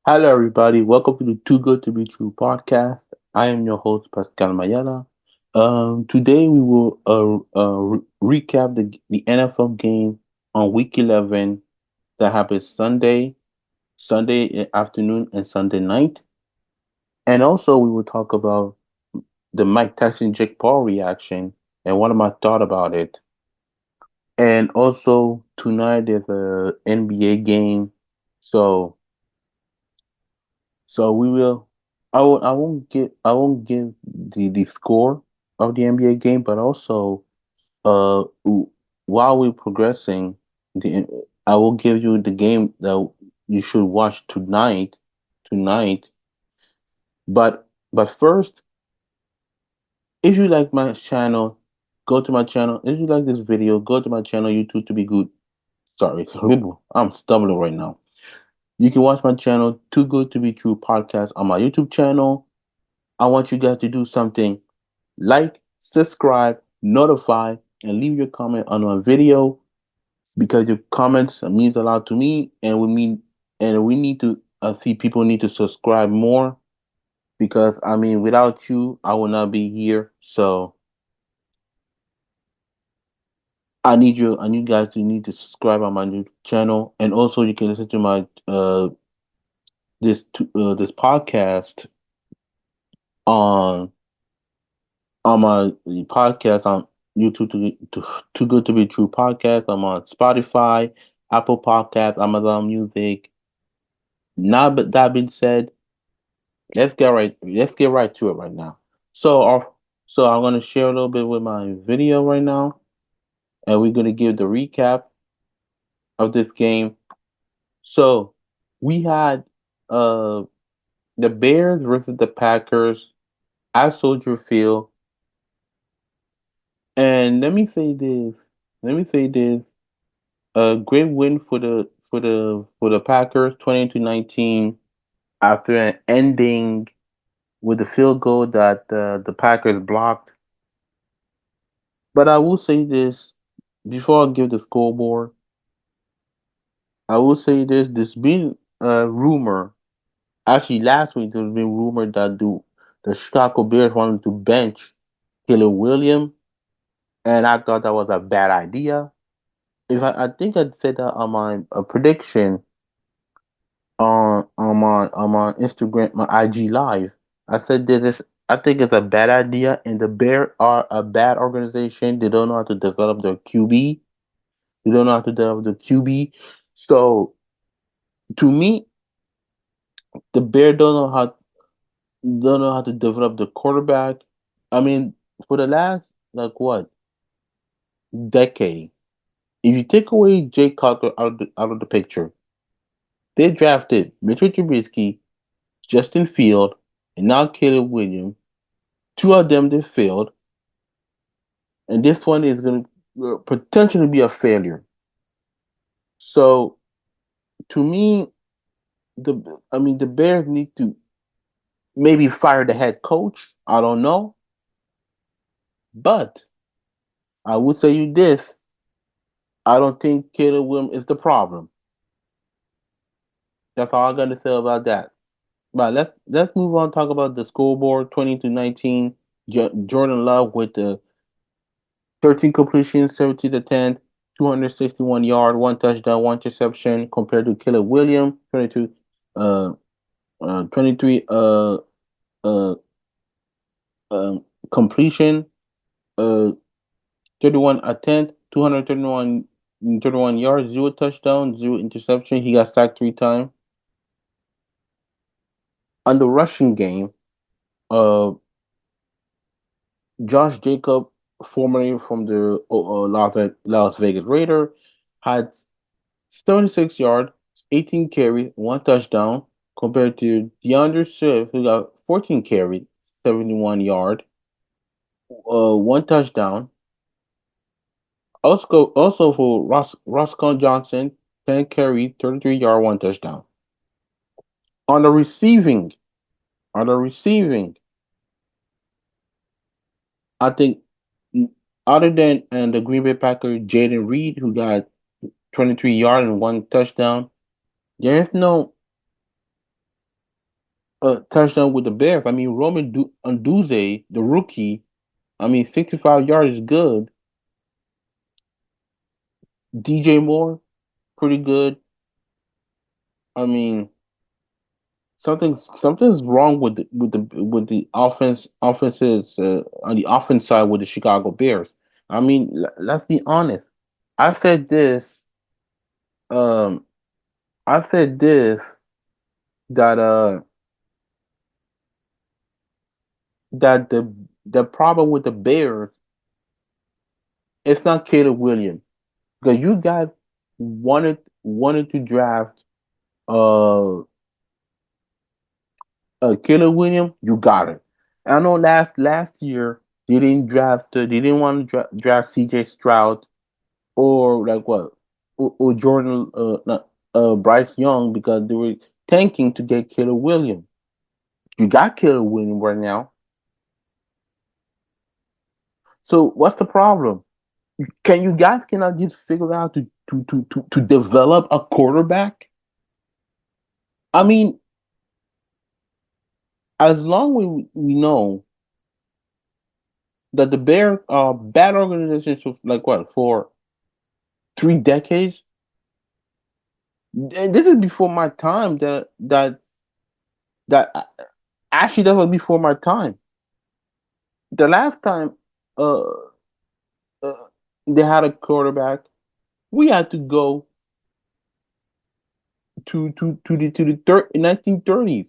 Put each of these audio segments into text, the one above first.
Hello, everybody. Welcome to the Too Good to Be True podcast. I am your host, Pascal Mayala. Today we will recap the NFL game on Week 11 that happened Sunday afternoon, and Sunday night. And also we will talk about the Mike Tyson Jake Paul reaction and what am I thought about it. And also tonight there's a NBA game, so So we will. I won't give the score of the NBA game, but also while we're progressing, the I will give you the game that you should watch tonight. But first, if you like my channel, go to my channel. If you like this video, go to my channel YouTube to be good. Sorry, I'm stumbling right now. You can watch my channel Too Good to Be True podcast on my YouTube channel. I want you guys to do something. Like, subscribe, notify, and leave your comment on our video because your comments means a lot to me, and we need to see people need to subscribe more because without you, I will not be here. So I need you guys to need to subscribe on my new channel, and also you can listen to my this podcast on my podcast on YouTube Too Good to Be True podcast. I'm on Spotify, Apple Podcast, Amazon Music. Now, but that being said, let's get right to it right now. So, so I'm gonna share a little bit with my video right now, and we're gonna give the recap of this game. So, we had uh the Bears versus the Packers at Soldier Field, and Let me say this. A great win for the Packers, 20 to 19, after an ending with the field goal that the Packers blocked. But I will say this before I give the scoreboard. I will say this: there's been a rumor. Actually, last week there's been rumor that the Chicago Bears wanted to bench Caleb Williams, and I thought that was a bad idea. If I think I said that on my prediction on my Instagram, my IG live. I said this is I think it's a bad idea, and the Bears are a bad organization. They don't know how to develop their QB. They don't know how to develop the QB. So to me, the Bears don't know how to develop the quarterback. I mean, for the last like what decade, if you take away Jake Cutler out of the picture, they drafted Mitchell Trubisky, Justin Field, and now Caleb Williams. Two of them they failed, and this one is going to potentially be a failure. So to me, the Bears need to maybe fire the head coach. I don't know, but I would say you this: I don't think Caleb Williams is the problem. That's all I got to say about that. But let's move on. Talk about the scoreboard: 20 to 19. Jordan Love with the 13 completions, 17 to 10, 261 yard, one touchdown, one interception, compared to Caleb Williams, 22, uh, 23 uh, completion, uh, 31 attempt, 231 yards, zero touchdown, zero interception. He got sacked 3 times. On the rushing game, uh, Josh Jacob, formerly from the Las Vegas Raider, had 76 yards, 18 carries, one touchdown, compared to DeAndre Swift, who got 14 carries, 71 yard, one touchdown. Also for Roscoe Johnson, 10 carry, 33 yard, one touchdown. On the receiving, on the receiving, I think other than the Green Bay Packers, Jaden Reed, who got 23 yard and one touchdown, there is no touchdown with the Bears. I mean, Anduze, the rookie. I mean, 65 yards is good. DJ Moore, pretty good. I mean, something's wrong with the offenses on the offense side with the Chicago Bears. I mean, let's be honest. I said this. Um, I said this that that the problem with the Bears it's not Caleb Williams because you guys wanted to draft uh Caleb Williams, you got it. I know last year they didn't want to draft C.J. Stroud or like what or Jordan not, Bryce Young because they were tanking to get Caleb Williams. You got Caleb Williams right now. So what's the problem? Can you guys cannot just figure out to develop a quarterback? I mean, as long as we know that the Bears are bad organizations for like what for 3 decades, and this is before my time. That actually that was before my time. The last time uh, uh they had a quarterback, we had to go to the 1930s.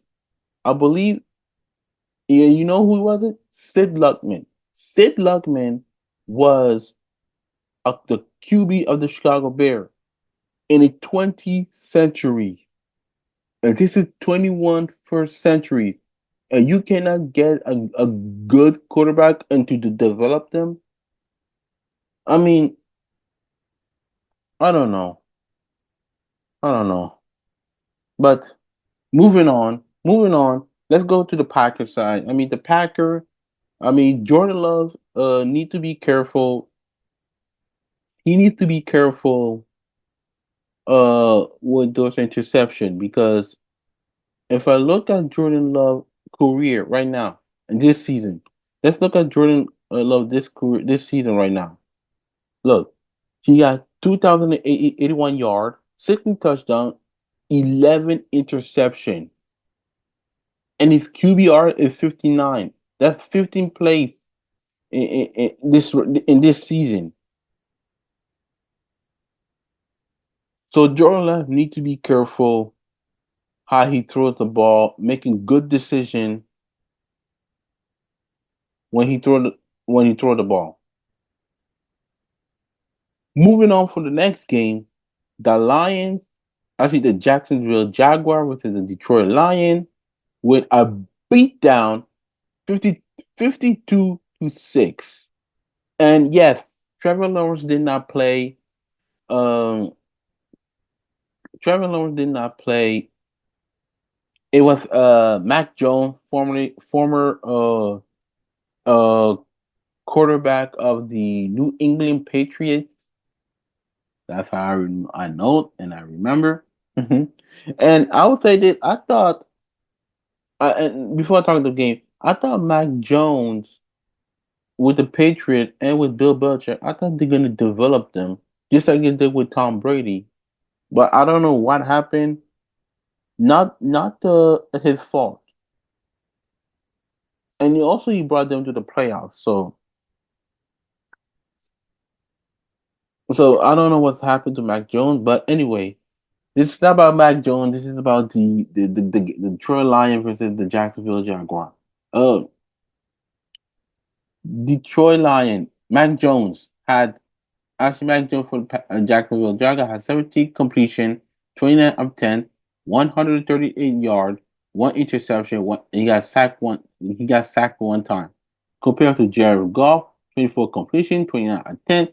I believe. Yeah, you know who was it? Sid Luckman. Sid Luckman was the QB of the Chicago Bears in the 20th century. And this is 21st century. And you cannot get a good quarterback and to develop them. I mean, I don't know. I don't know. But moving on. Let's go to the Packer side. I mean, the Packer. I mean, Jordan Love. Need to be careful. He needs to be careful. With those interception because if I look at Jordan Love career right now and this season, let's look at Jordan Love this season right now. Look, he got 2,081 yards, 16 touchdown, 11 interception, and his QBR is 59. That's 15 plays in this season. So Jordan Love need to be careful how he throws the ball, making good decision when he throw the ball. Moving on for the next game, the Lions, actually the Jacksonville Jaguar versus the Detroit Lion with a beatdown 52-6. And yes, Trevor Lawrence did not play. Um, Trevor Lawrence did not play. It was Mac Jones, former uh quarterback of the New England Patriots. That's how I know and I remember. And I would say that I thought, and before I talk the game, I thought Mac Jones with the Patriots and with Bill Belichick, I thought they're gonna develop them just like they did with Tom Brady. But I don't know what happened. Not his fault. And he brought them to the playoffs. So I don't know what's happened to Mac Jones. But anyway, this is not about Mac Jones. This is about the Detroit Lions versus the Jacksonville Jaguar. Uh, Detroit Lion. Mac Jones had actually Mac Jones for the Jacksonville Jaguar had 17 completion, 29 of 10, 138 yards, one interception. He got sacked one time. Compared to Jared Goff, 24 completion, 29 of 10,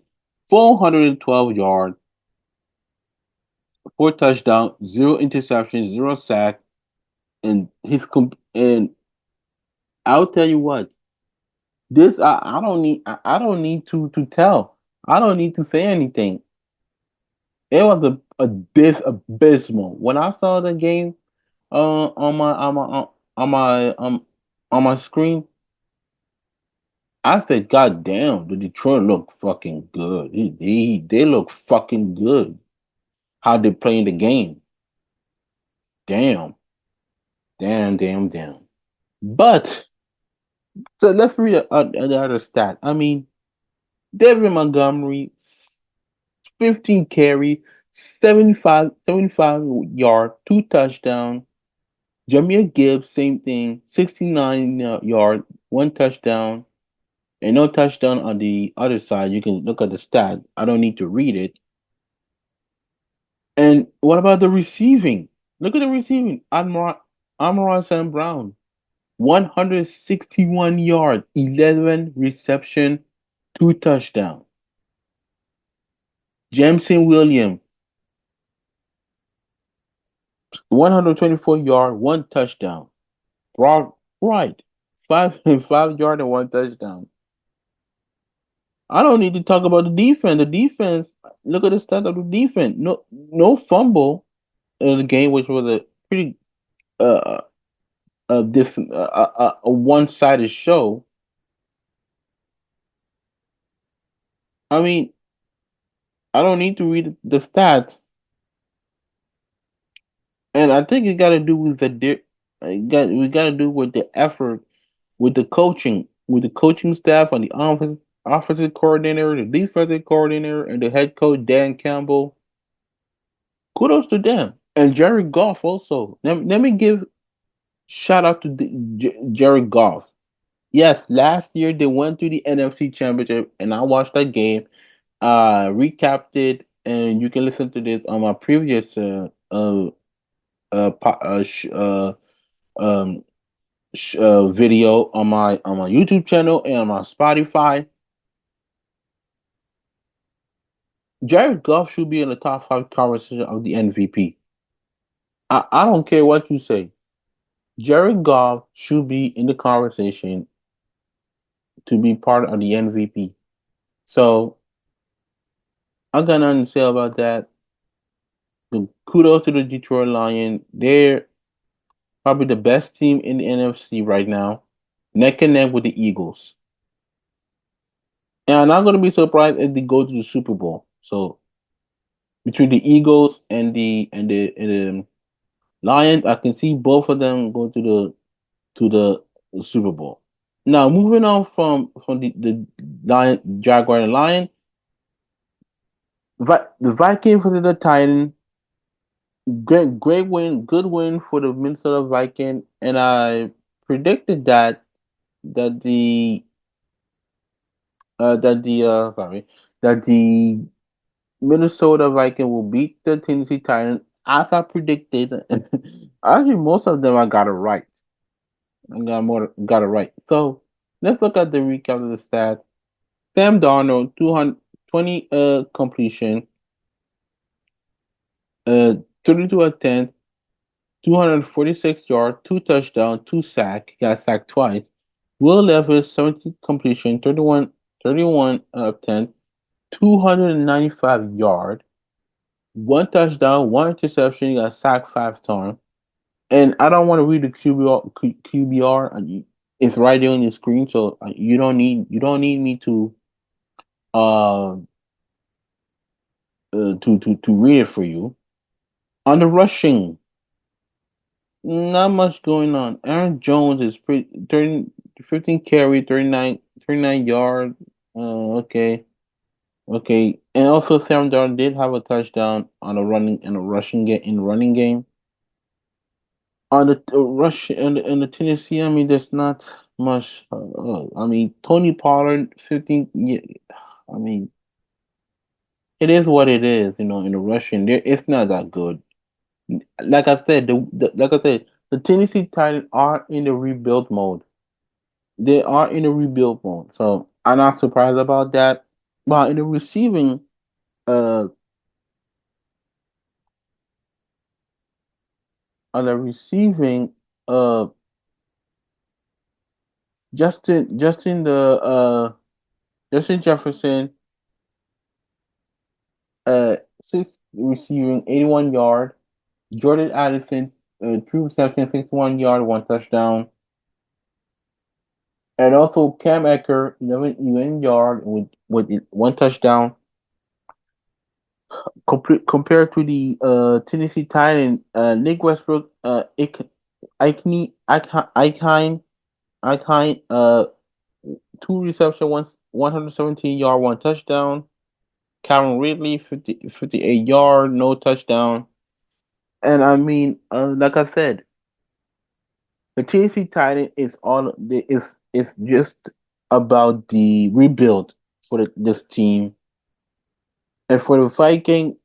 412 yards, four touchdowns, zero interception, zero sack, and and I'll tell you what. This I don't need to tell. I don't need to say anything. It was a this abysmal. When I saw the game on my on my screen, I said, God damn, the Detroit look fucking good. They look fucking good. How they playing the game. Damn. Damn, damn, damn. But so let's read the other stat. I mean, David Montgomery, 15 carry, 75 yard, two touchdown. Jameer Gibbs, same thing, 69 yard, one touchdown, and no touchdown on the other side. You can look at the stat. I don't need to read it. And what about the receiving? Look at the receiving. Amon Sam Brown, 161 yards, 11 reception, two touchdown. Jameson Williams, 124 yard, one touchdown. Brock Wright, five 5 yard and one touchdown. I don't need to talk about the defense. The defense, look at the stats of the defense. No fumble in the game, which was a pretty uh a one sided show. I mean, I don't need to read the stats, and I think it got to do with we got to do with the effort, with the coaching staff on the offensive coordinator, the defensive coordinator, and the head coach Dan Campbell. Kudos to them, and Jerry Goff also. Let me give shout out to Jared Goff. Yes, last year they went to the NFC Championship, and I watched that game. Recapped it, and you can listen to this on my previous po- sh- video on my YouTube channel and on my Spotify. Jared Goff should be in the top five conversation of the MVP. I don't care what you say. Jared Goff should be in the conversation to be part of the MVP. So I got nothing to say about that. Kudos to the Detroit Lions. They're probably the best team in the NFC right now, neck and neck with the Eagles. And I'm not going to be surprised if they go to the Super Bowl. So between the Eagles and the Lions, I can see both of them go to the Super Bowl. Now moving on from the Lion Jaguar and Lion, the Vikings for the Titan. Great win, good win for the Minnesota Viking, and I predicted that the that the sorry that the Minnesota Viking will beat the Tennessee Titans as I predicted. Actually, most of them I got it right. Got it right. So let's look at the recap of the stats. Sam Darnold, 220 completion, 32 attempts, 246 yards, two touchdowns, two sack. He got sacked twice. Will Levis, 70 completion, 31 attempts, 295 yards, one touchdown, one interception. He got sacked 5 times. And I don't want to read the QBR. It's right there on your screen, so you don't need me uh, to read it for you. On the rushing, not much going on. Aaron Jones is pretty 30, 15 carry, 39 yard. Okay, okay. And also Sam Darnold did have a touchdown on a running and a rushing game in running game. On the rush and the Tennessee, I mean, there's not much. I mean, Tony Pollard, 15. Yeah, I mean, it is what it is. In the rushing, it's not that good. Like I said, the Tennessee Titans are in the rebuild mode. They are in the rebuild mode, so I'm not surprised about that. But in the receiving, uh, on the receiving, uh, Justin Jefferson, uh, six receiving, 81 yard. Jordan Addison, three receptions, 61 yard, one touchdown. And also Cam Ecker, 11 yard with one touchdown. Compared to the Tennessee Titan, Nick Westbrook, Icon, two reception, 117 yard, one touchdown. Calvin Ridley, 58 yard, no touchdown. And I mean, like I said, the Tennessee Titan is just about the rebuild for this team, and for the Viking,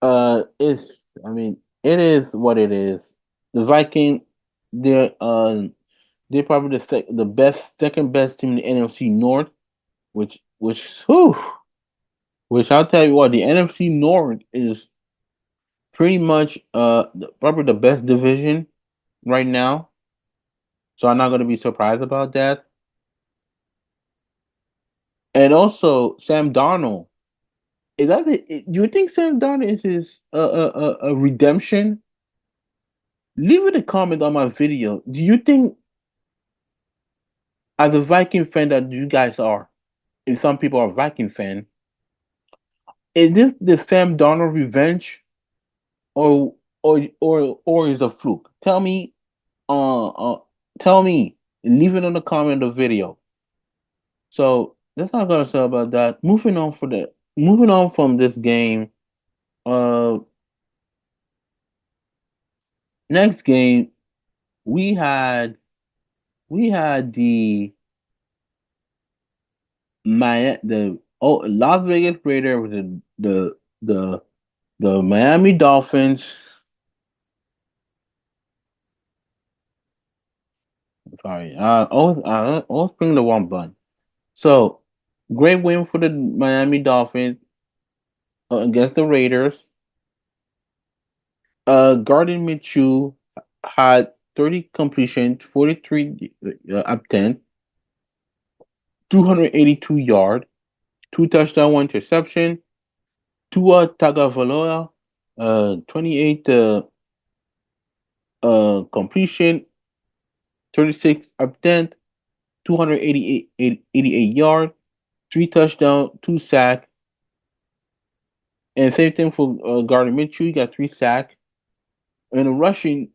it's I mean, it is what it is. The Viking, they're they're probably the best second best team in the NFC North, whew, which I'll tell you what, the NFC North is pretty much probably the best division right now. So I'm not gonna be surprised about that. And also Sam Darnold. Is that do you think Sam Darnold is his a redemption? Leave it a comment on my video. Do you think, as a Viking fan that you guys are, if some people are Viking fan, is this the Sam Darnold revenge, or or is a fluke? Uh, tell me. Leave it in the comment of the video. So that's not gonna say about that. Moving on from this game. Uh, Next game we had we had the Las Vegas Raiders with the Miami Dolphins. Sorry, always bring the one button. So great win for the Miami Dolphins against the Raiders. Gardner Minshew had 30 completion, 43 attempts, 282 yard, two touchdown, one interception. Tua Tagovailoa, 28 completion, 36 attempt, 288 yard, three touchdown, two sack, and same thing for Gardner Minshew. He got three sack. In the rushing,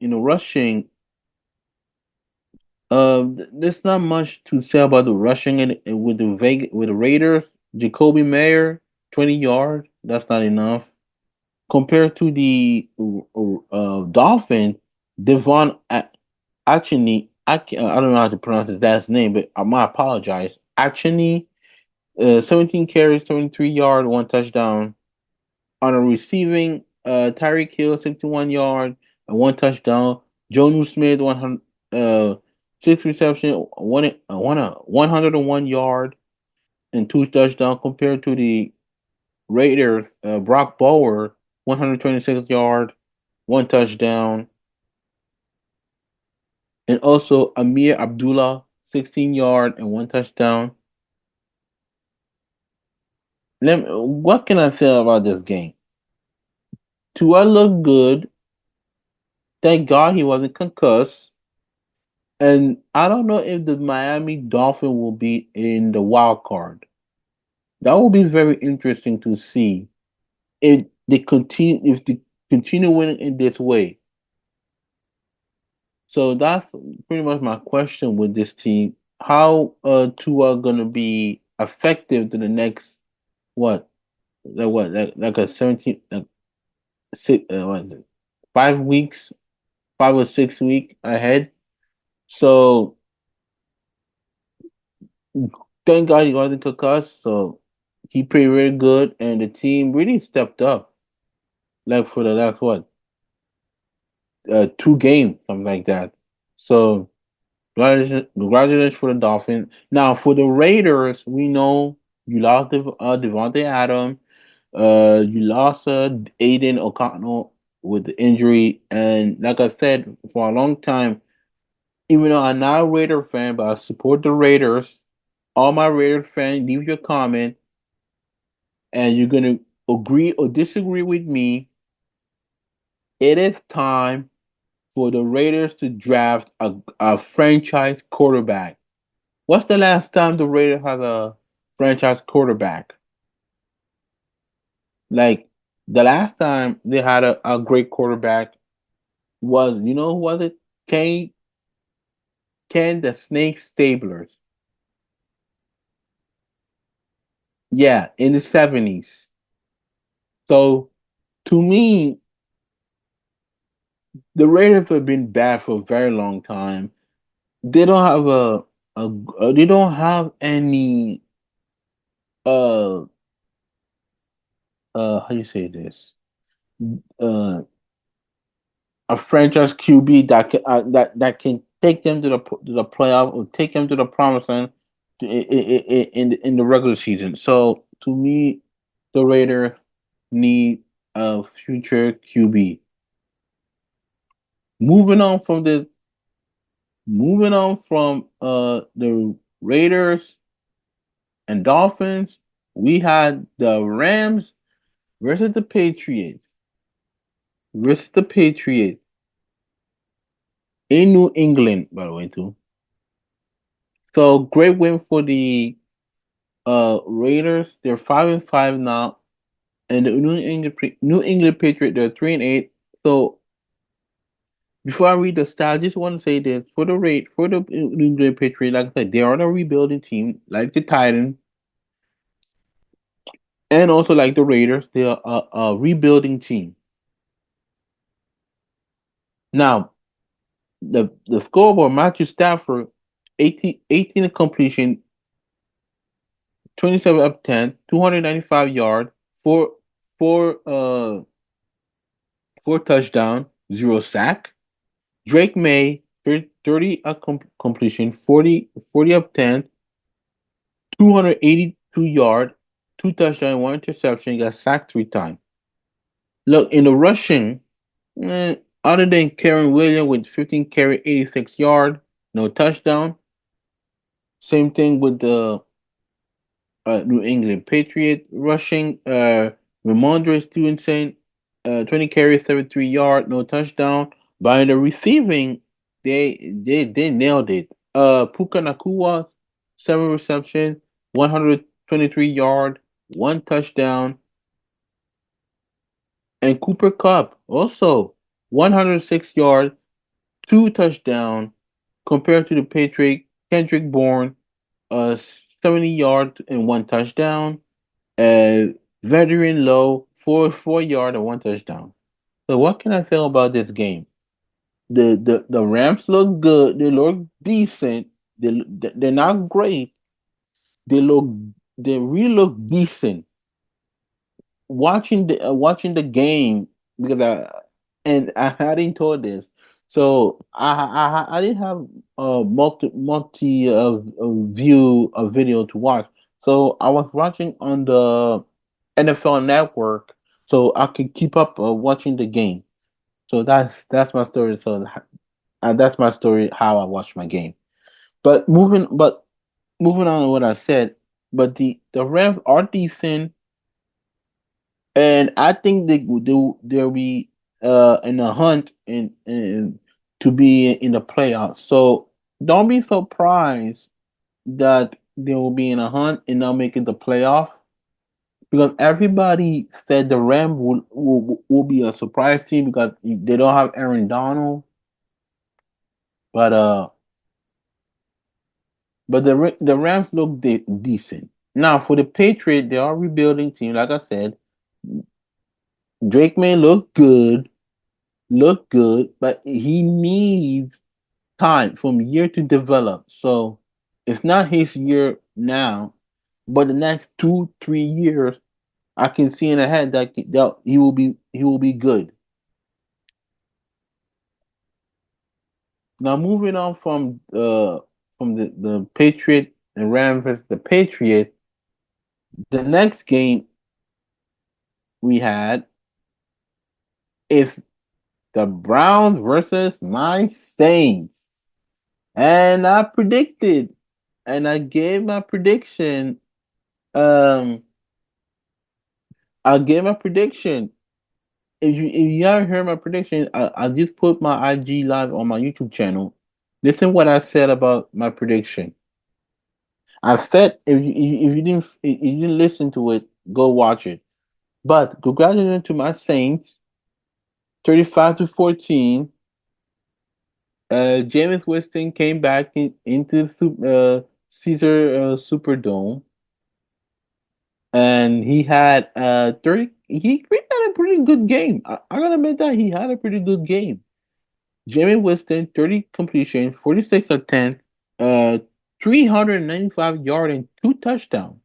there's not much to say about the rushing with the Raiders. Jacoby Mayer, 20 yard. That's not enough compared to the Dolphins. Devon Actually, I don't know how to pronounce his last name, but I might apologize. Actually, 17 carries, 73 yard, one touchdown. On a receiving, Tyreek Hill, 61 yard, and one touchdown. Jonu Smith, 100, six reception, 101 yard, and two touchdowns. Compared to the Raiders, Brock Bowers, 126 yard, one touchdown. And also Amir Abdullah, 16 yard, and one touchdown. What can I say about this game? Tua looked good. Thank God he wasn't concussed. And I don't know if the Miami Dolphin will be in the wild card. That will be very interesting to see if they continue winning in this way. So that's pretty much my question with this team. How Tua gonna be effective to the next what like a 17 six what is it, 5 weeks, 5 or 6 week ahead. So thank God he wasn't concussed. So he played really good, and the team really stepped up. Like for the last what, two games, something like that. So congratulations for the Dolphins. Now for the Raiders, we know you lost Devontae Adams. You lost Aiden O'Connell with the injury, and like I said for a long time, even though I'm not a Raider fan, but I support the Raiders. All my Raiders fans, leave your comment, and you're gonna agree or disagree with me. It is time for the Raiders to draft a franchise quarterback. What's the last time the Raiders had a franchise quarterback? Like the last time they had a great quarterback was, you know who was it? Ken Ken the Snake Stablers. Yeah, in the 70s. So to me, the Raiders have been bad for a very long time. They don't have they don't have any uh how you say this? Uh a franchise QB that can take them to the playoff or take them to the promised land in the regular season. So to me, the Raiders need a future QB. Moving on from the moving on from the Raiders and Dolphins, we had the Rams versus the Patriots. Versus the Patriots in New England, by the way, too. So great win for the Raiders. They're 5-5 now, and the New England Patriots they're 3-8. So before I read the stats, I just want to say this for the New England Patriots. Like I said, they are a rebuilding team, like the Titans, and also like the Raiders. They are a rebuilding team. Now the scoreboard: Matthew Stafford, 18 completion, 27 up 10, 295 yards, four uh four touchdown, zero sack. Drake May, 30 completion, 40 up 10, 282 yard, two touchdown, one interception, got sacked 3 times. Look, in the rushing, other than Karen Williams with 15 carry, 86 yard, no touchdown. Same thing with the New England Patriot rushing. Ramondre Stevenson, 20 carries, 73 yard, no touchdown. By the receiving, they nailed it. Puka Nakua, 7 reception, 123 yard, one touchdown. And Cooper Cup also 106 yard, two touchdown. Compared to the Patriot, Kendrick Bourne, 70 yard and one touchdown. Veteran Low, 4 yard and one touchdown. So what can I say about this game? The Rams look good. They look decent. They're not great. They look they really look decent. Watching the game because I hadn't told this. So I didn't have a multi view a video to watch. So I was watching on the NFL Network, so I could keep up watching the game. So that's my story. So that's my story how I watch my game. But moving on to what I said, but the Rams are decent, and I think they'll be in a hunt and to be in the playoffs. So don't be surprised that they will be in a hunt and not making the playoff because everybody said the Rams will be a surprise team because they don't have Aaron Donald, but the Rams look decent. Now for the Patriots, they are rebuilding team. Like I said, Drake may look good, but he needs time from year to develop. So it's not his year now, but the next 2-3 years, I can see in ahead that he will be good. Now moving on from the Patriot and Rams versus the Patriot, the next game we had is the Browns versus my Saints. And I gave my prediction. Um, I gave my prediction. if you haven't heard my prediction, I just put my IG live on my YouTube channel. Listen what I said about my prediction. I said if you didn't listen to it, go watch it. But congratulations to my Saints, 35-14. Jameis Winston came back into the Caesar Superdome, and he had 30. He had a pretty good game. I gotta admit that he had a pretty good game. Jameis Winston, 30 completion, 46 attempts, 395 yard and 2 touchdowns.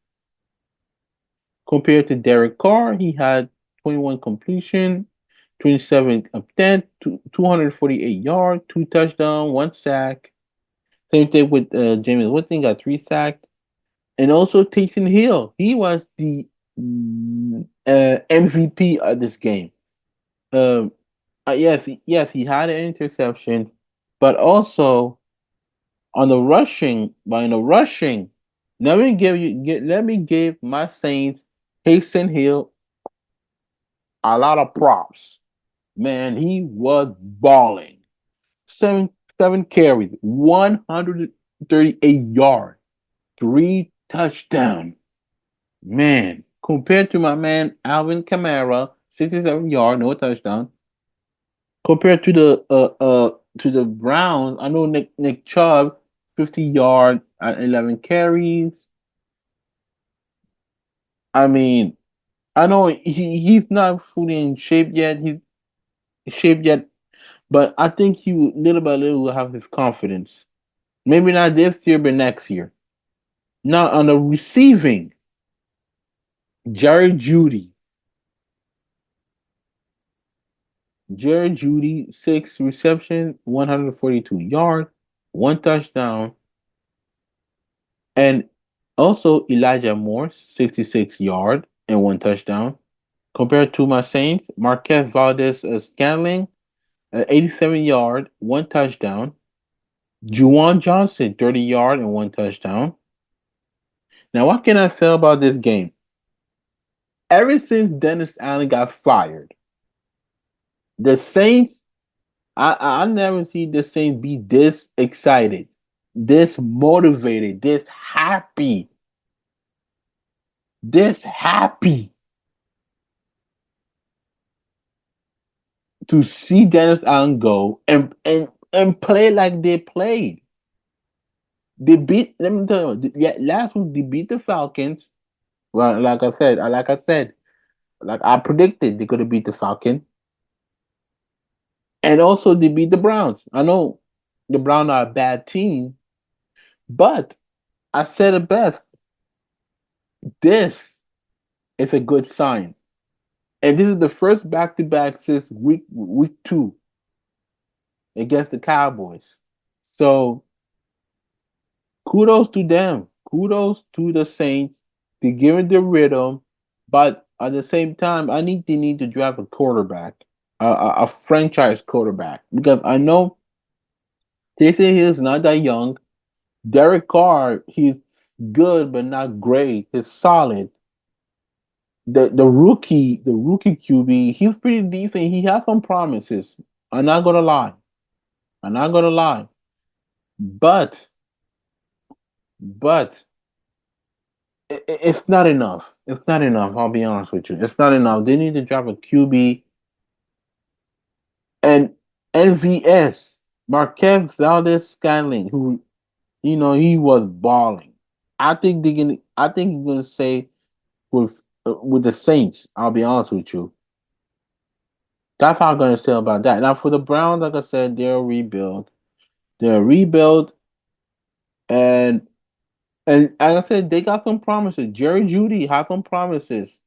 Compared to Derek Carr, he had 21 completion, 27 attempt, 248 yards, 2 touchdowns, 1 sack. Same thing with James Winston, got 3 sacks. And also Taysom Hill, he was the MVP of this game. Um, yes, he had an interception, but also in the rushing, let me give my Saints Taysom Hill a lot of props. Man, he was balling. Seven seven carries, 138 yards, 3 touchdowns. Man, compared to my man Alvin Kamara, 67 yards, no touchdown. Compared to the Browns, I know Nick Chubb, 50 yards and 11 carries. I mean, I know he's not fully in shape yet. Shape yet, but I think he will, little by little will have his confidence. Maybe not this year, but next year. Now on the receiving, Jerry Judy. Jerry Judy, 6 reception, 142 yards, 1 touchdown. And also Elijah Moore, 66 yards and 1 touchdown. Compared to my Saints, Marquez Valdez Scantling, 87 yards, 1 touchdown. Juwan Johnson, 30 yards and 1 touchdown. Now, what can I say about this game? Ever since Dennis Allen got fired, the Saints, I never see the Saints be this excited, this motivated, this happy to see Dennis Allen go and play like they played. They beat. Let me tell you, yeah, last week they beat the Falcons. Well, like I predicted, they're gonna beat the Falcons, and also they beat the Browns. I know the Browns are a bad team, but I said it best. This is a good sign. And this is the first back to back since week 2 against the Cowboys. So kudos to them. Kudos to the Saints. They're giving the rhythm. But at the same time, they need to draft a quarterback. A franchise quarterback. Because I know Taysom Hill is not that young. Derek Carr, he's good but not great. He's solid. The rookie QB, he's pretty decent. He has some promises. I'm not gonna lie. I'm not gonna lie. But but it's not enough. It's not enough. I'll be honest with you. It's not enough. They need to drop a QB and NVS Marquez Valdez Scantling, who he was balling. I think he's gonna say with the Saints. I'll be honest with you. That's how I'm gonna say about that. Now for the Browns, like I said, they're a rebuild. They're a rebuild, and like I said, they got some promises. Jerry Judy has some promises.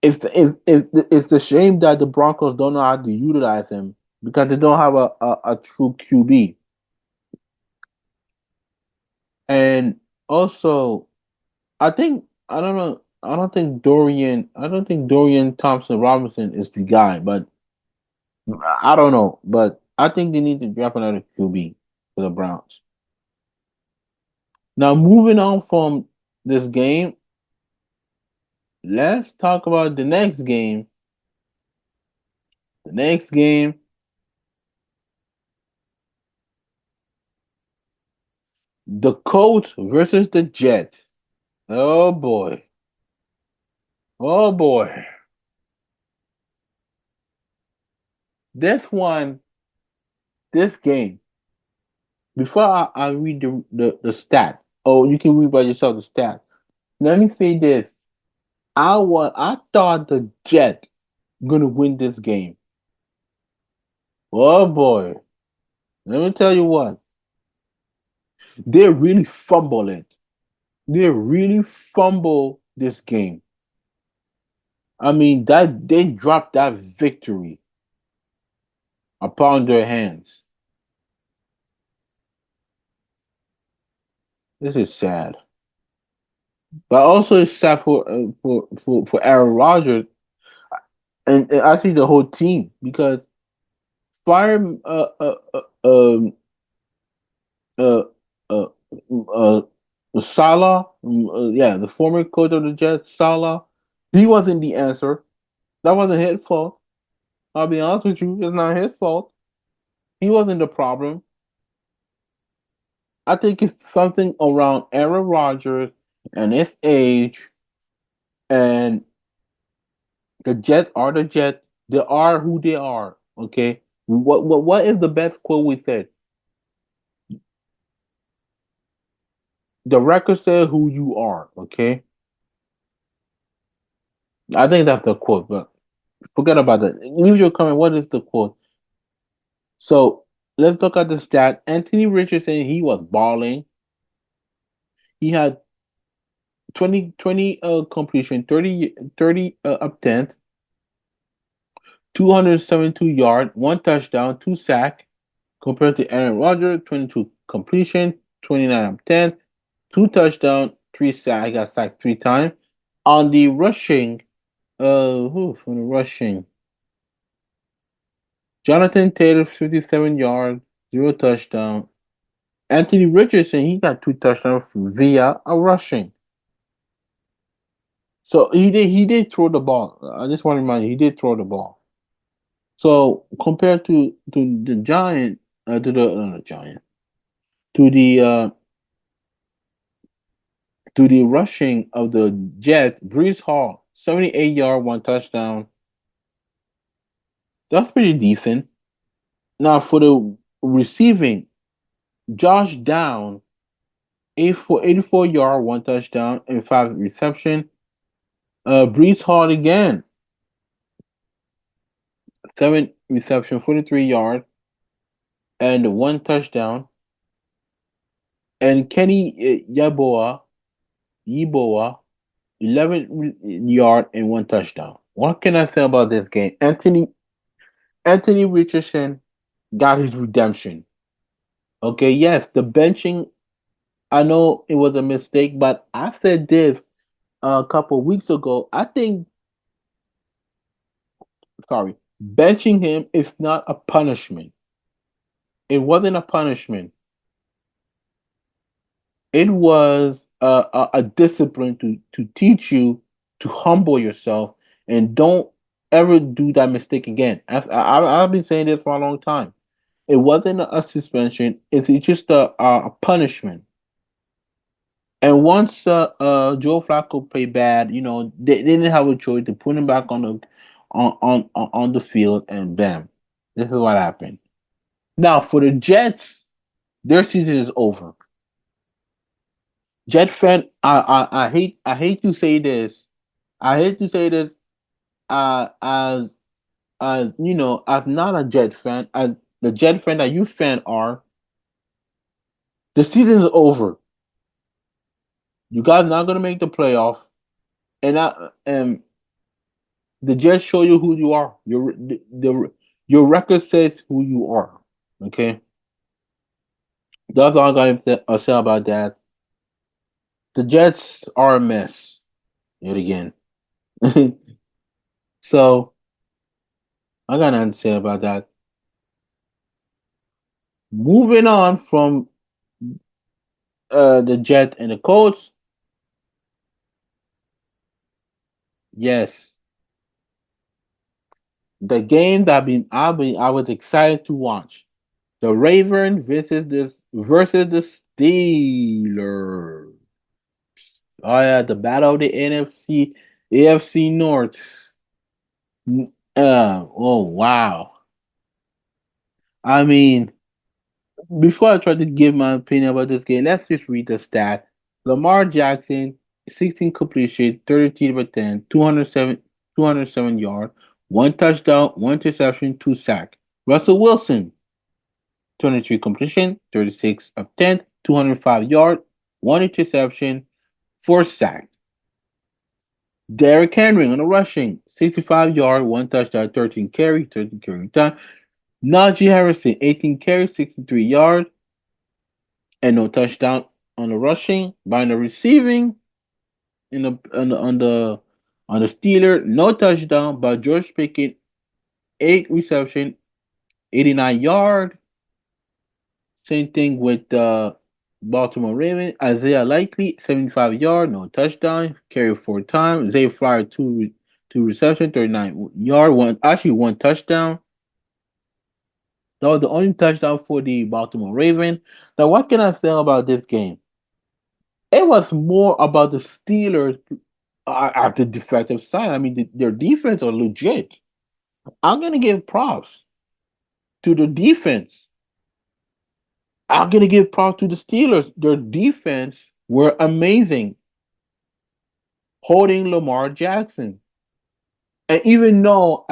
It's the shame that the Broncos don't know how to utilize him because they don't have a true QB. And also, I don't know. I don't think Dorian Thompson Robinson is the guy, but I don't know. But I think they need to draft another QB for the Browns. Now, moving on from this game, let's talk about the next game. The next game, the Colts versus the Jets. Oh boy. Oh boy. This one, this game. Before I read the stat. Oh, you can read by yourself the stat. Let me say this. I thought the Jets gonna win this game. Oh boy. Let me tell you what. They really fumble it. They really fumble this game. I mean that they dropped that victory upon their hands. This is sad, but also it's sad for Aaron Rodgers and actually the whole team because fire uh uh uh Salah, yeah, the former coach of the Jets, Salah, he wasn't the answer. That wasn't his fault. I'll be honest with you, it's not his fault. He wasn't the problem. I think it's something around Aaron Rodgers and his age, and the Jets are the Jets. They are who they are. Okay. What is the best quote we said? The record says who you are. Okay. I think that's the quote, but forget about that. Leave your comment. What is the quote? So let's look at the stat. Anthony Richardson, he was balling. He had 20 completion, 30 attempts, 272 yards, one touchdown, two sack, compared to Aaron Rodgers, 22 completion, 29 attempts, two touchdown, three sack. I got sacked three times. On the rushing, who from the rushing? Jonathan Taylor, 57 yards, zero touchdown. Anthony Richardson, he got two touchdowns via a rushing. So he did throw the ball. I just want to remind you, he did throw the ball. So compared to the Giant, to the Giant, to the rushing of the Jets, Brees Hall, 78-yard, one touchdown. That's pretty decent. Now for the receiving, Josh Down, 84 yard, one touchdown, and five reception. Brees Hall again, seven reception, 43 yards, and one touchdown. And Kenny Yeboah, 11 yard and one touchdown. What can I say about this game? Anthony Richardson got his redemption. Okay, yes, the benching. I know it was a mistake, but I said this a couple of weeks ago. I think, sorry, benching him is not a punishment. It wasn't a punishment. It was a discipline to teach you to humble yourself and don't ever do that mistake again. I've been saying this for a long time. It wasn't a suspension. It's just a punishment. And once Joe Flacco played bad, they didn't have a choice to put him back on the field, and bam, this is what happened. Now for the Jets, their season is over. Jet fan, I hate to say this. I hate to say this. As not a Jet fan, as the Jet fan that you fan are, the season is over. You guys not gonna make the playoff, and the Jets show you who you are. Your record says who you are. Okay, that's all I got to say about that. The Jets are a mess yet again. So I got nothing to say about that. Moving on from the Jet and the Colts. Yes, The game that I was excited to watch. The Ravens versus the Steelers. Oh yeah, the battle of the NFC AFC North. Oh wow. I mean, before I try to give my opinion about this game, let's just read the stat. Lamar Jackson, 16 completion, 33 for 10, 207 yards, one touchdown, one interception, two sack. Russell Wilson, 23 completion, 36 of 10, 205 yards, one interception, four sack. Derrick Henry on the rushing, 65 yard, one touchdown, 13 carry time. Najee Harrison, 18 carries, 63 yards, and no touchdown on the rushing. By the receiving, in the on the Steeler, no touchdown. But George Pickens, 8 reception, 89 yard. Same thing with the Baltimore Ravens. Isaiah Likely, 75 yard, no touchdown. Carry 4 times. Zay Flyer, two reception, 39 yard. One touchdown. That was the only touchdown for the Baltimore Ravens. Now, what can I say about this game? It was more about the Steelers at the defensive side. I mean, their defense are legit. I'm gonna give props to the defense. I'm gonna give props to the Steelers. Their defense were amazing, holding Lamar Jackson. And even though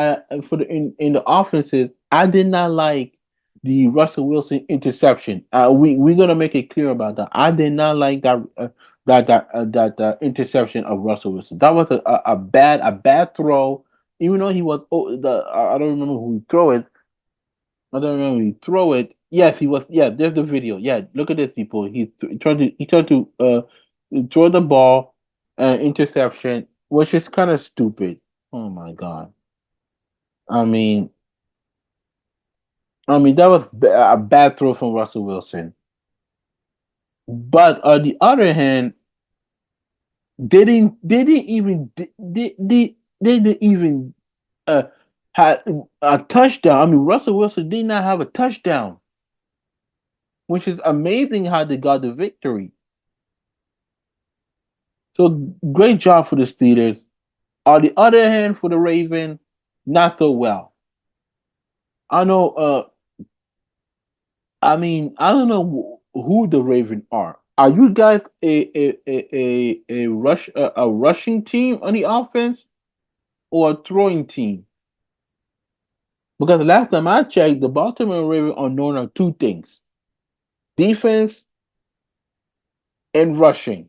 for the in the offenses, I did not like the Russell Wilson interception. We're gonna make it clear about that. I did not like that interception of Russell Wilson. That was a bad throw. Even though he was I don't remember who he throw it. I don't remember who he throw it. Yes, he was. Yeah, there's the video. Yeah, look at this, people. He tried to throw the ball, interception, which is kind of stupid. Oh my god. I mean, that was a bad throw from Russell Wilson. But on the other hand, they didn't even uh had a touchdown. I mean, Russell Wilson did not have a touchdown, which is amazing how they got the victory. So great job for the Steelers. On the other hand, for the Raven, not so well. I know. I don't know who the Raven are. Are you guys a rushing team on the offense or a throwing team? Because the last time I checked, the Baltimore Ravens are known for two things: defense and rushing.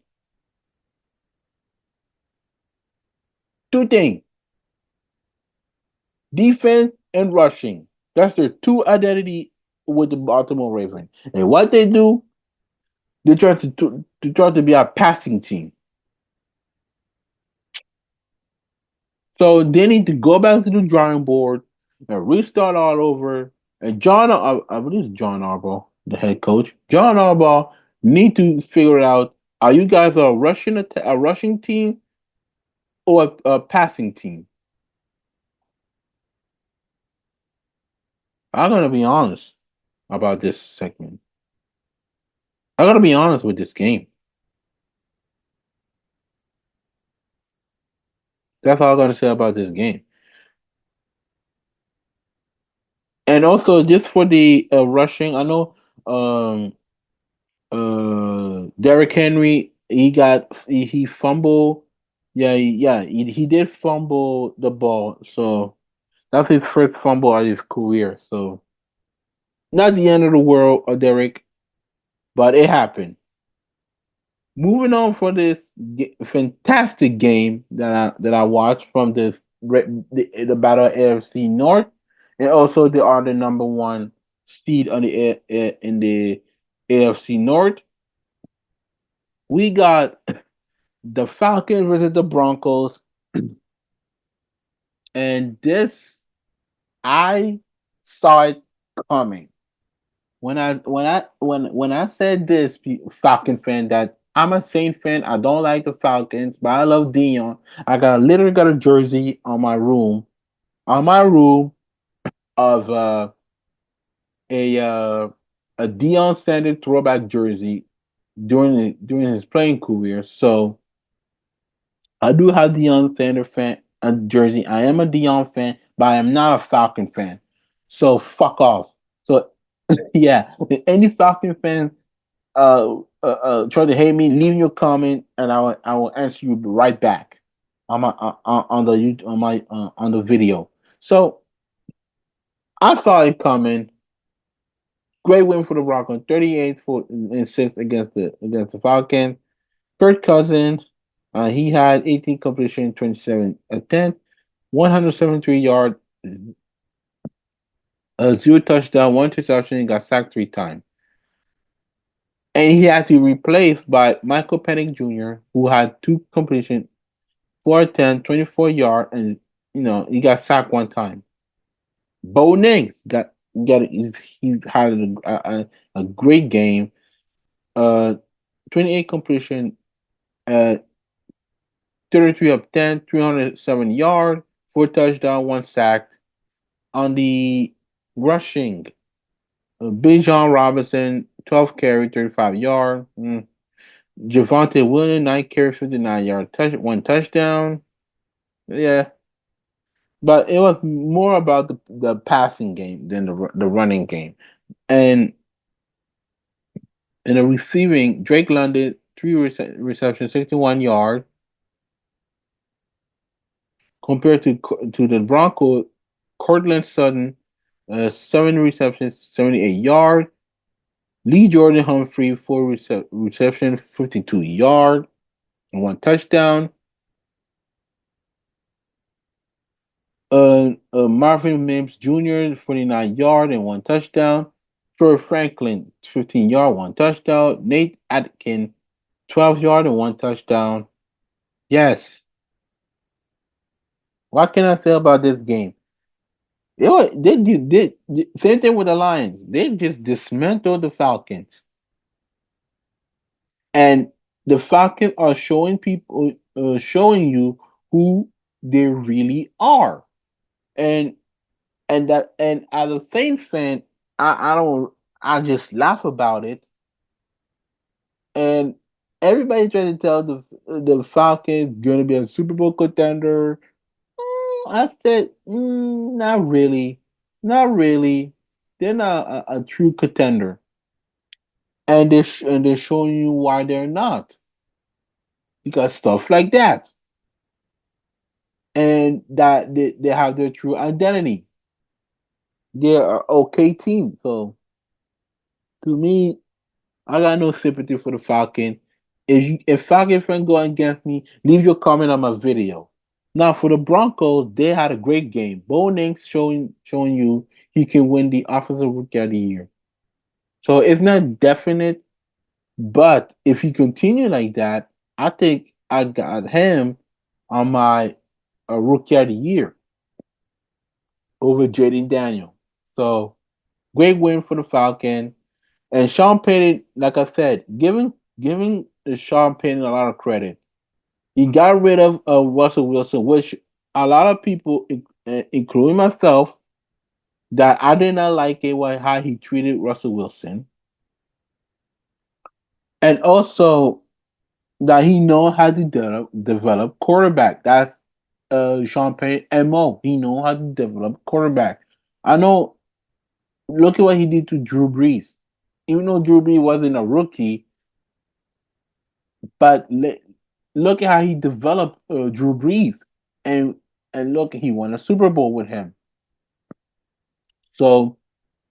Two things: defense and rushing. That's their two identity with the Baltimore Ravens. And what they do, they try to be a passing team. So they need to go back to the drawing board and restart all over. And I believe it's John Harbaugh, the head coach. John Harbaugh need to figure out: are you guys a rushing team or a passing team? I'm gonna be honest about this segment. I gotta be honest with this game. That's all I gotta say about this game. And also, just for the rushing, I know um, Derrick Henry, he fumbled. Yeah, he did fumble the ball. So that's his first fumble of his career. So not the end of the world, Derrick, but it happened. Moving on for this fantastic game that I watched from the battle of AFC North, and also they are the number one seed on in the AFC North. We got the Falcons versus the Broncos, and this I saw it coming when I said this, Falcon fan, that I'm a Saint fan. I don't like the Falcons, but I love Dion. I literally got a jersey on my room on my room of a a Deion Sanders throwback jersey during his playing career. So I do have Deion Sanders fan jersey. I am a Deion fan, but I am not a Falcon fan. So fuck off. So yeah, if any Falcon fans try to hate me, leave your comment and I will answer you right back on my on the YouTube on the video. So I saw it coming. Great win for the Broncos, 38-6 against the Falcons. Kirk Cousins, he had 18 completion, 27 attempts, 173 yards, zero touchdown, one interception, and got sacked 3 times. And he had to be replaced by Michael Penix Jr., who had 2 completion, 4 attempts, 24 yards, and he got sacked 1 time. Bo Nix he had a great game. 28 completion, uh, 33 of 10, 307 yards, 4 touchdowns, 1 sack. On the rushing, Bijan Robinson, 12 carry, 35 yards. Javonte Williams, 9 carries, 59 yards, 1 touchdown. Yeah, but it was more about the passing game than the running game. And in the receiving, Drake London, 3 receptions, 61 yards. Compared to the Broncos, Cortland Sutton, 7 receptions, 78 yards. Lee Jordan Humphrey, 4 reception, 52 yards, and 1 touchdown. Marvin Mims Jr., 49 yards and 1 touchdown. Troy Franklin, 15 yards, 1 touchdown. Nate Atkin, 12 yards and 1 touchdown. Yes. What can I say about this game? They same thing with the Lions. They just dismantled the Falcons, and the Falcons are showing you who they really are. And and as a Saints fan, I don't I just laugh about it. And everybody trying to tell the Falcons gonna be a Super Bowl contender. I said, not really, not really. They're not a true contender, and they're showing you why they're not because stuff like that, and that they have their true identity. They're an okay team. So to me, I got no sympathy for the Falcon. If Falcon fans go against me, leave your comment on my video. Now for the Broncos, they had a great game. Bo Nix showing you he can win the Offensive Rookie of the Year. So it's not definite, but if he continue like that, I think I got him on my Rookie of the Year over Jaden Daniel. So great win for the Falcon. And Sean Payton, like I said, giving Sean Payton a lot of credit. He got rid of Russell Wilson, which a lot of people, including myself, that I did not like it how he treated Russell Wilson, and also that he know how to develop quarterback. That's Sean Payton mo. He know how to develop quarterback. I know. Look at what he did to Drew Brees. Even though Drew Brees wasn't a rookie, but look at how he developed Drew Brees, and look, he won a Super Bowl with him. So,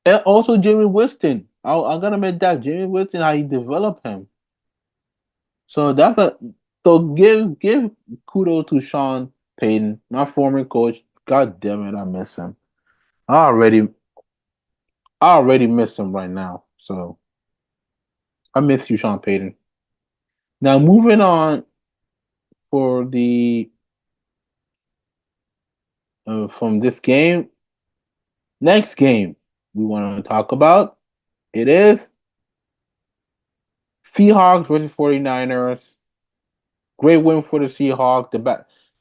and also Jimmy Winston. I'm gonna admit that Jimmy Winston, how he developed him. So give kudos to Sean Payton, my former coach. God damn it, I miss him. I already I already miss him right now. So I miss you, Sean Payton. Now moving on for the from this game. Next game we want to talk about it is Seahawks versus 49ers. Great win for the Seahawks.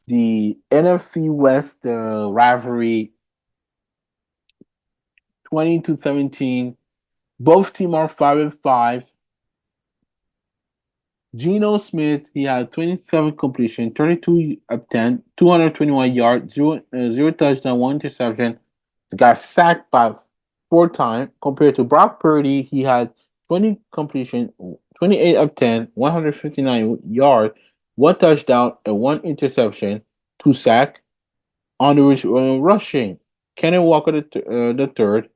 The NFC West rivalry 20 to 17. Both teams are 5-5. Geno Smith, he had 27 completion, 32 attempts, 221 yards, zero touchdown, one interception. He got sacked by 4 times. Compared to Brock Purdy, he had 20 completion, 28 attempts, 159 yards, one touchdown, and one interception, two sack. On the rushing, Kenneth Walker the third,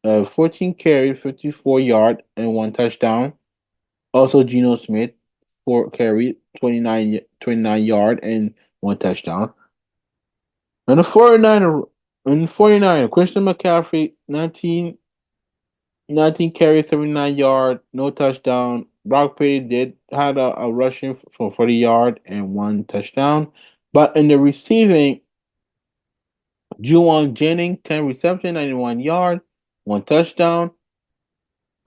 14 carries, 54 yards, and one touchdown. Also, Geno Smith, 4 carries, 29 yard, and one touchdown. And the 49er, Christian McCaffrey, 19 carries, 79 yard, no touchdown. Brock Purdy did had a rushing for 40 yard and one touchdown. But in the receiving, Juwan Jennings, 10 reception, 91 yard, one touchdown.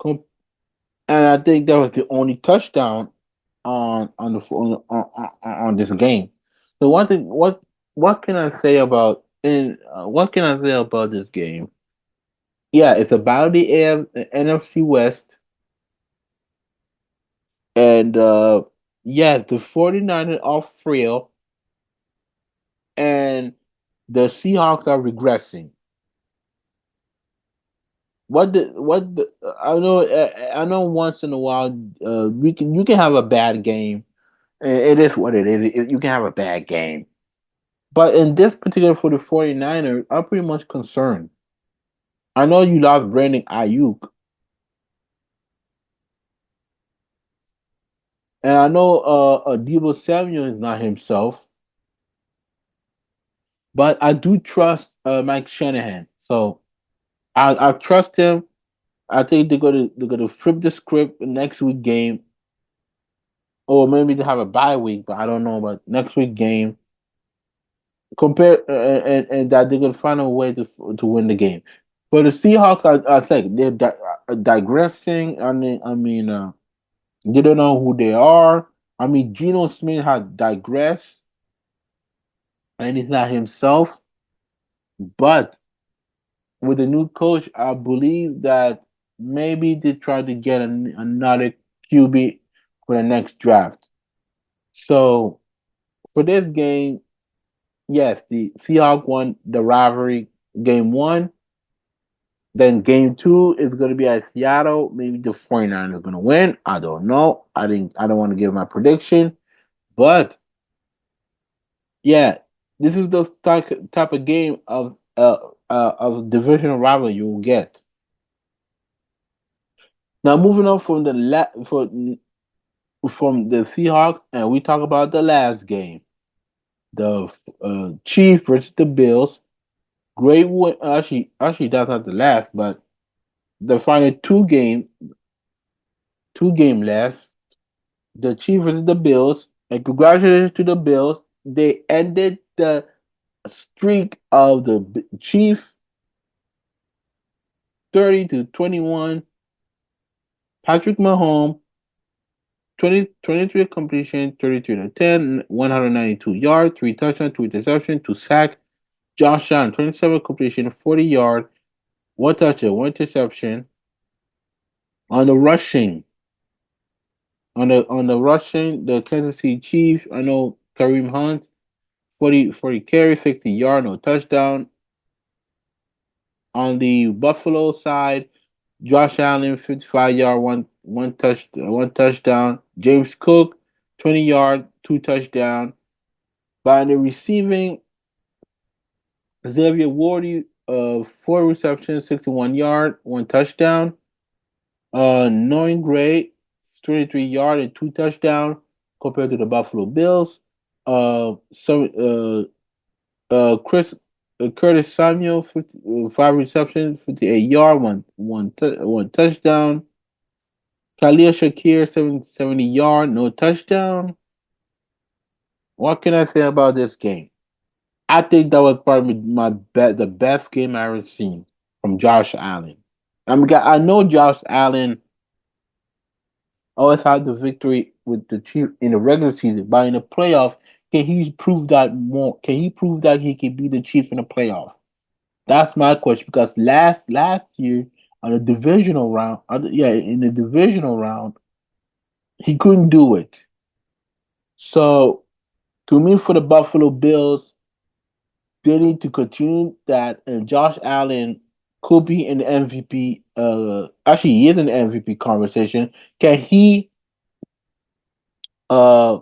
And I think that was the only touchdown on this game. So one thing, what can I say about what can I say about this game? Yeah, it's about the NFC West, and yeah, the 49ers are frail, and the Seahawks are regressing. I know once in a while we can you can have a bad game. It is what it is. You can have a bad game. But in this particular for the 49ers, I'm pretty much concerned. I know you lost Brandon Ayuk, and I know Debo Samuel is not himself, but I do trust Mike Shanahan. So I trust him. I think they're gonna flip the script next week game, or maybe they have a bye week, but I don't know about next week game. Compare and that they're gonna find a way to win the game. For the Seahawks, I think they're digressing. They don't know who they are. I mean, Geno Smith has digressed, and he's not himself. But with the new coach, I believe that maybe they try to get another QB for the next draft. So for this game, yes, the Seahawks won the rivalry game one. Then game two is going to be at Seattle. Maybe the 49ers are going to win. I don't know. I don't want to give my prediction, but yeah, this is the type of game of divisional rival you will get. Now moving on from from the Seahawks, and we talk about the last game, the Chiefs versus the Bills. Great win. Actually, that's not the last, but the final two game left. The Chiefs versus the Bills, and congratulations to the Bills. They ended the streak of the Chiefs 30-21. Patrick Mahomes 23 completion, 33-10, 192 yards, 3 touchdowns, 2 interceptions, 2 sacks. Josh Allen 27 completion, 40 yards, 1 touchdown, 1 interception. On the rushing, the Kansas City Chiefs, I know Kareem Hunt 40 carries, 60 yards, no touchdown. On the Buffalo side, Josh Allen 55 yard, one touchdown. James Cook 20 yard, 2 touchdown. By the receiving, Xavier Worthy 4 receptions, 61 yard, one touchdown. Noin Gray 23 yard and 2 touchdown compared to the Buffalo Bills. Chris Curtis Samuel 5 receptions, 58 yard, one touchdown. Khalil Shakir 70 yard, no touchdown. What can I say about this game? I think that was probably the best game I ever seen from Josh Allen. I know Josh Allen always had the victory with the Chiefs in the regular season, but in the playoff, Can he prove that more? Can he prove that he can be the Chief in the playoff? That's my question because last year on the divisional round, in the divisional round, he couldn't do it. So to me, for the Buffalo Bills, they need to continue that, and Josh Allen could be in the MVP. Actually, he is in the MVP conversation. Can he uh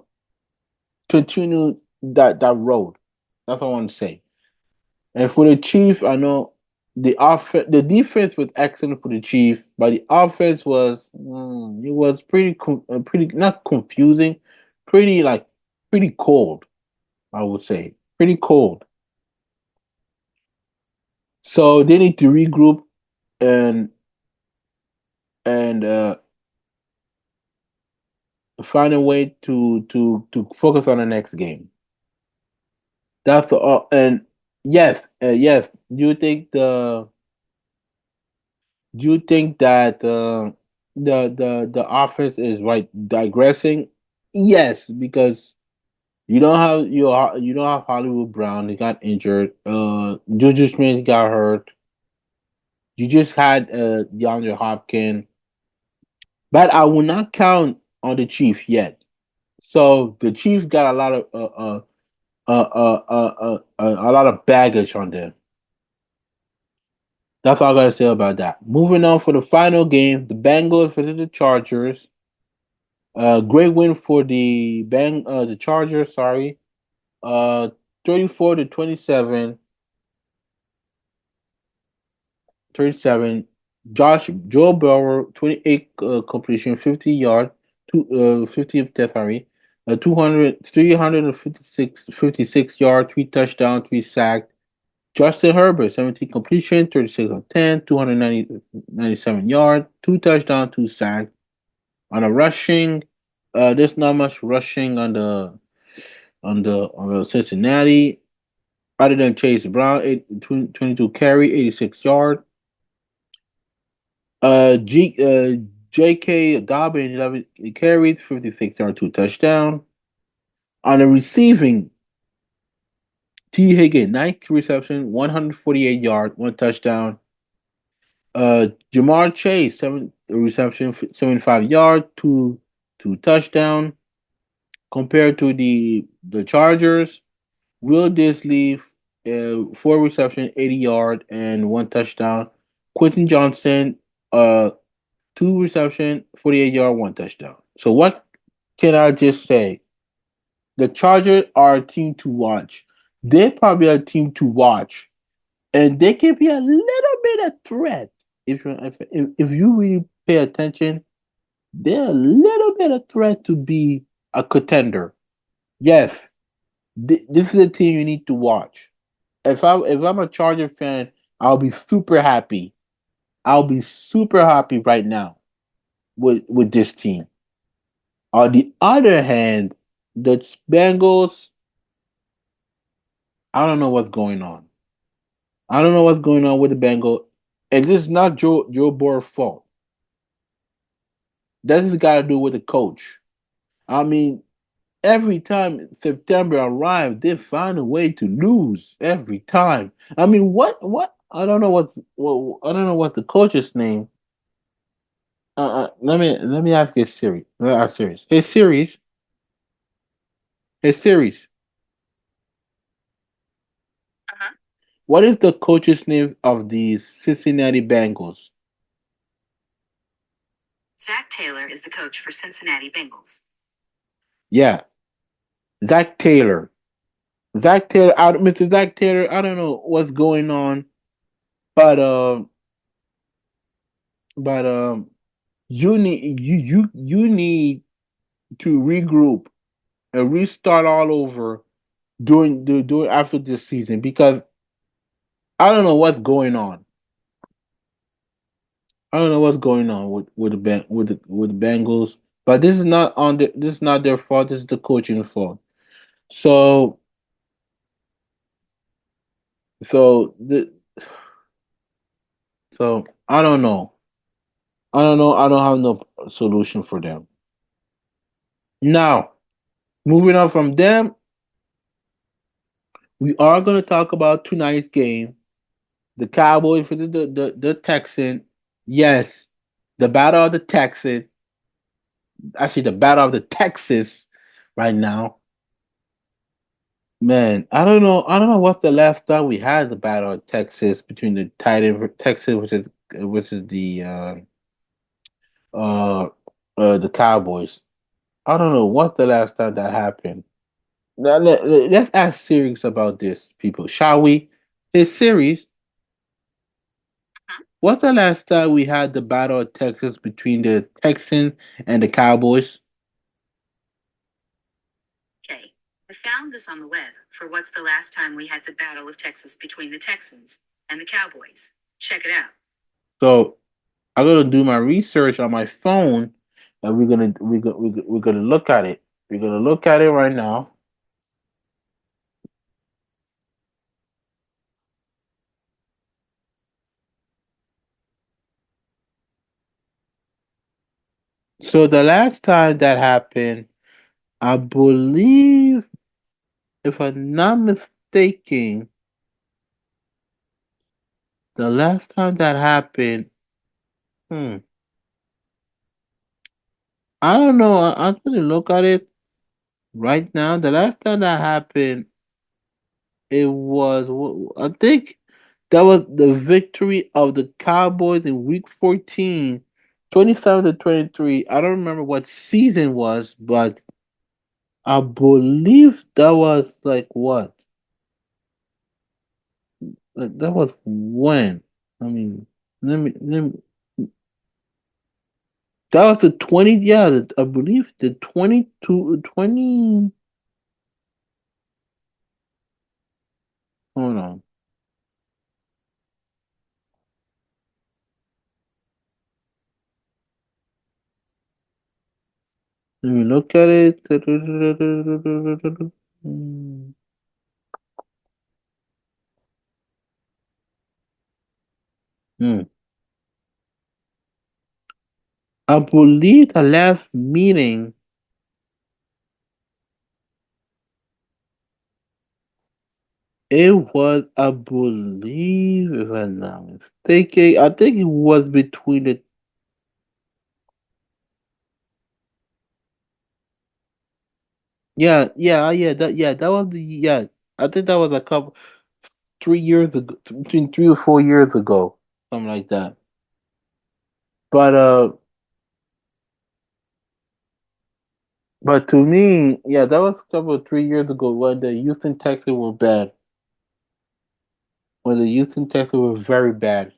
continue that road? That's what I want to say. And for the Chiefs, I know the defense was excellent for the Chiefs, but the offense was it was pretty not confusing, pretty like pretty cold. I would say pretty cold. So they need to regroup and and find a way to focus on the next game. That's the and yes, yes. Do you think that the offense is right digressing? Yes, because you don't have Hollywood Brown. He got injured. Juju Smith got hurt. You just had DeAndre Hopkins, but I will not count on the Chiefs yet. So the Chiefs got a lot of baggage on them. That's all I gotta say about that. Moving on for the final game, the Bengals versus the Chargers. Great win for the Chargers. Sorry, 34 to 27. 37. Joe Burrow 28 completion, 50 yard, 50 sorry, 200 356 yard, 3 touchdown, 3 sacked. Justin Herbert 17 completion, 36 of 10, 297 yard, 2 touchdown, 2 sacked. On a rushing, there's not much rushing on the Cincinnati other than Chase Brown, 22 carry, 86 yard. J.K. Dobbins 11 carries, 56 yard, 2 touchdown. On the receiving, T. Higgins 9 reception, 148 yard, 1 touchdown. Jamar Chase 7 reception, 75 yard, two touchdown. Compared to the Chargers, Will Disley 4 reception, 80 yard, and 1 touchdown. Quentin Johnson 2 reception, 48 yard, 1 touchdown. So what can I just say? The Chargers are a team to watch. They're probably a team to watch, and they can be a little bit of threat if you really pay attention. They're a little bit of threat to be a contender. Yes, this is a team you need to watch. If I'm a Charger fan, I'll be super happy. I'll be super happy right now with this team. On the other hand, the Bengals, I don't know what's going on. I don't know what's going on with the Bengals. And this is not Joe Burrow's fault. This has got to do with the coach. I mean, every time September arrives, they find a way to lose every time. I mean, what? I don't know I don't know what the coach's name. Let me ask you a series. Serious. Hey series. What is the coach's name of the Cincinnati Bengals? Zach Taylor is the coach for Cincinnati Bengals. Yeah, Zach Taylor. Mr. Zach Taylor. I don't know what's going on, but but you need to regroup and restart all over during after this season because I don't know what's going on. I don't know what's going on with the Bengals, but this is not their fault. This is the coaching fault. So so the so I don't know. I don't know. I don't have no solution for them. Now moving on from them, We are going to talk about tonight's game. The Cowboys for the Texans. Yes, the battle of the Texans. Actually, the battle of the Texas right now. Man, I don't know. I don't know what's the last time we had the battle of Texas between the Titan Texas, which is uh the Cowboys. I don't know what's the last time that happened. Now, let's ask serious about this, people, shall we? It's serious. What's the last time we had the battle of Texas between the Texans and the Cowboys? Okay, I found this on the web for what's the last time we had the Battle of Texas between the Texans and the Cowboys. Check it out. So I'm gonna do my research on my phone, and we're gonna look at it. We're gonna look at it right now. So the last time that happened, I believe, if I'm not mistaken, the last time that happened, hmm, I don't know. I'm gonna look at it right now. The last time that happened, it was, I think that was the victory of the Cowboys in Week 14, 27 to 23. I don't remember what season was, but I believe that was like what? Like, that was when? I mean, let me. That was the 20, yeah, I believe the 22, 20. Hold on. Let me look at it. Hmm. Hmm. I believe the last meeting, it was, I believe, if I'm not mistaken, I think it was between the, that was I think that was a couple, 3 years ago, between 3 or 4 years ago, something like that. But but to me, yeah, that was a couple of 3 years ago when the Houston Texans were bad. When the Houston Texans were very bad.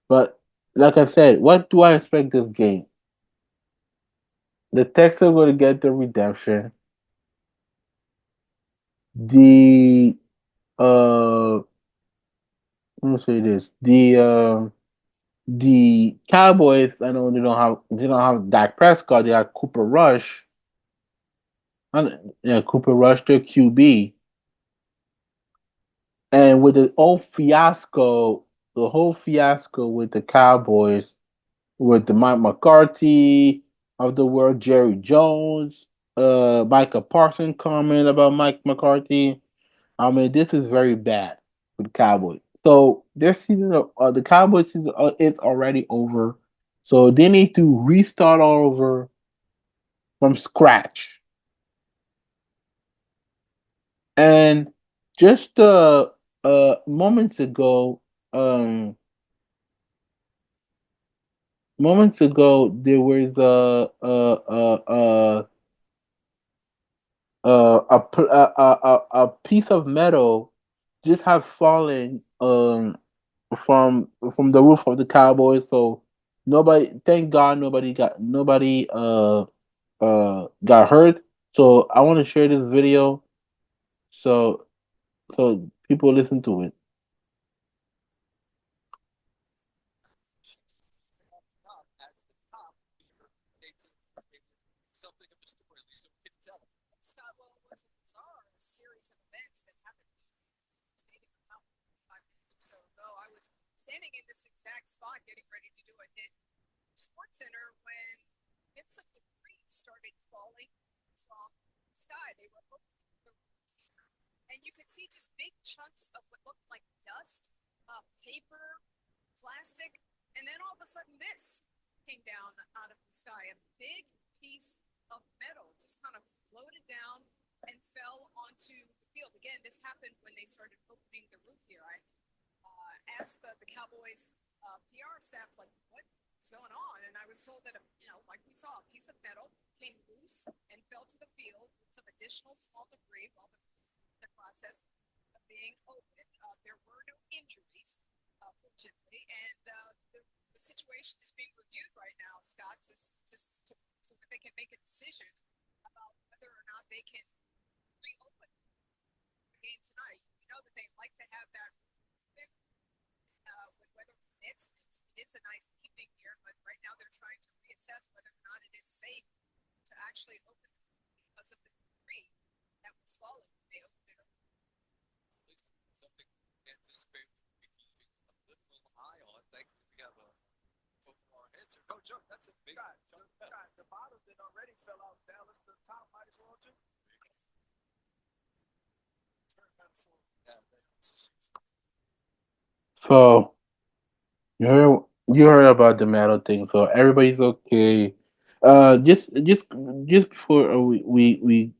But like I said, what do I expect this game? The Texans are going to get the redemption. The let me say this. The Cowboys, I know they don't have Dak Prescott, they have Cooper Rush. And yeah, Cooper Rush, their QB. And with the whole fiasco with the Cowboys, with the Mike McCarthy of the world, Jerry Jones, Micah Parsons comment about Mike McCarthy. I mean, this is very bad for the Cowboys. So this season, the Cowboys season is already over. So they need to restart all over from scratch. And just um, moments ago, there was a piece of metal just has fallen from the roof of the Cowboys. So nobody, thank God, nobody got hurt. So I want to share this video so people listen to it. and you could see just big chunks of what looked like dust, paper, plastic, and then all of a sudden this came down out of the sky. A big piece of metal just kind of floated down and fell onto the field. Again, this happened when they started opening the roof here. I asked the Cowboys PR staff, like, what's going on? And I was told that, like we saw, a piece of metal came loose and fell to the field with some additional small debris while the process of being opened. There were no injuries, fortunately, and the situation is being reviewed right now, Scott, so that they can make a decision about whether or not they can reopen the game tonight. You know that they like to have that when weather permits. It is a nice evening here, but right now they're trying to reassess whether or not it is safe to actually open it because of the debris that was falling when they opened it. At least something we anticipate we be keeping a little eye on. Thankfully, we have a football answer. No joke, that's a big shot. The bottom that already fell out. Dallas, the top might as well too. Yeah, So you heard about the metal thing, so everybody's okay. Just before we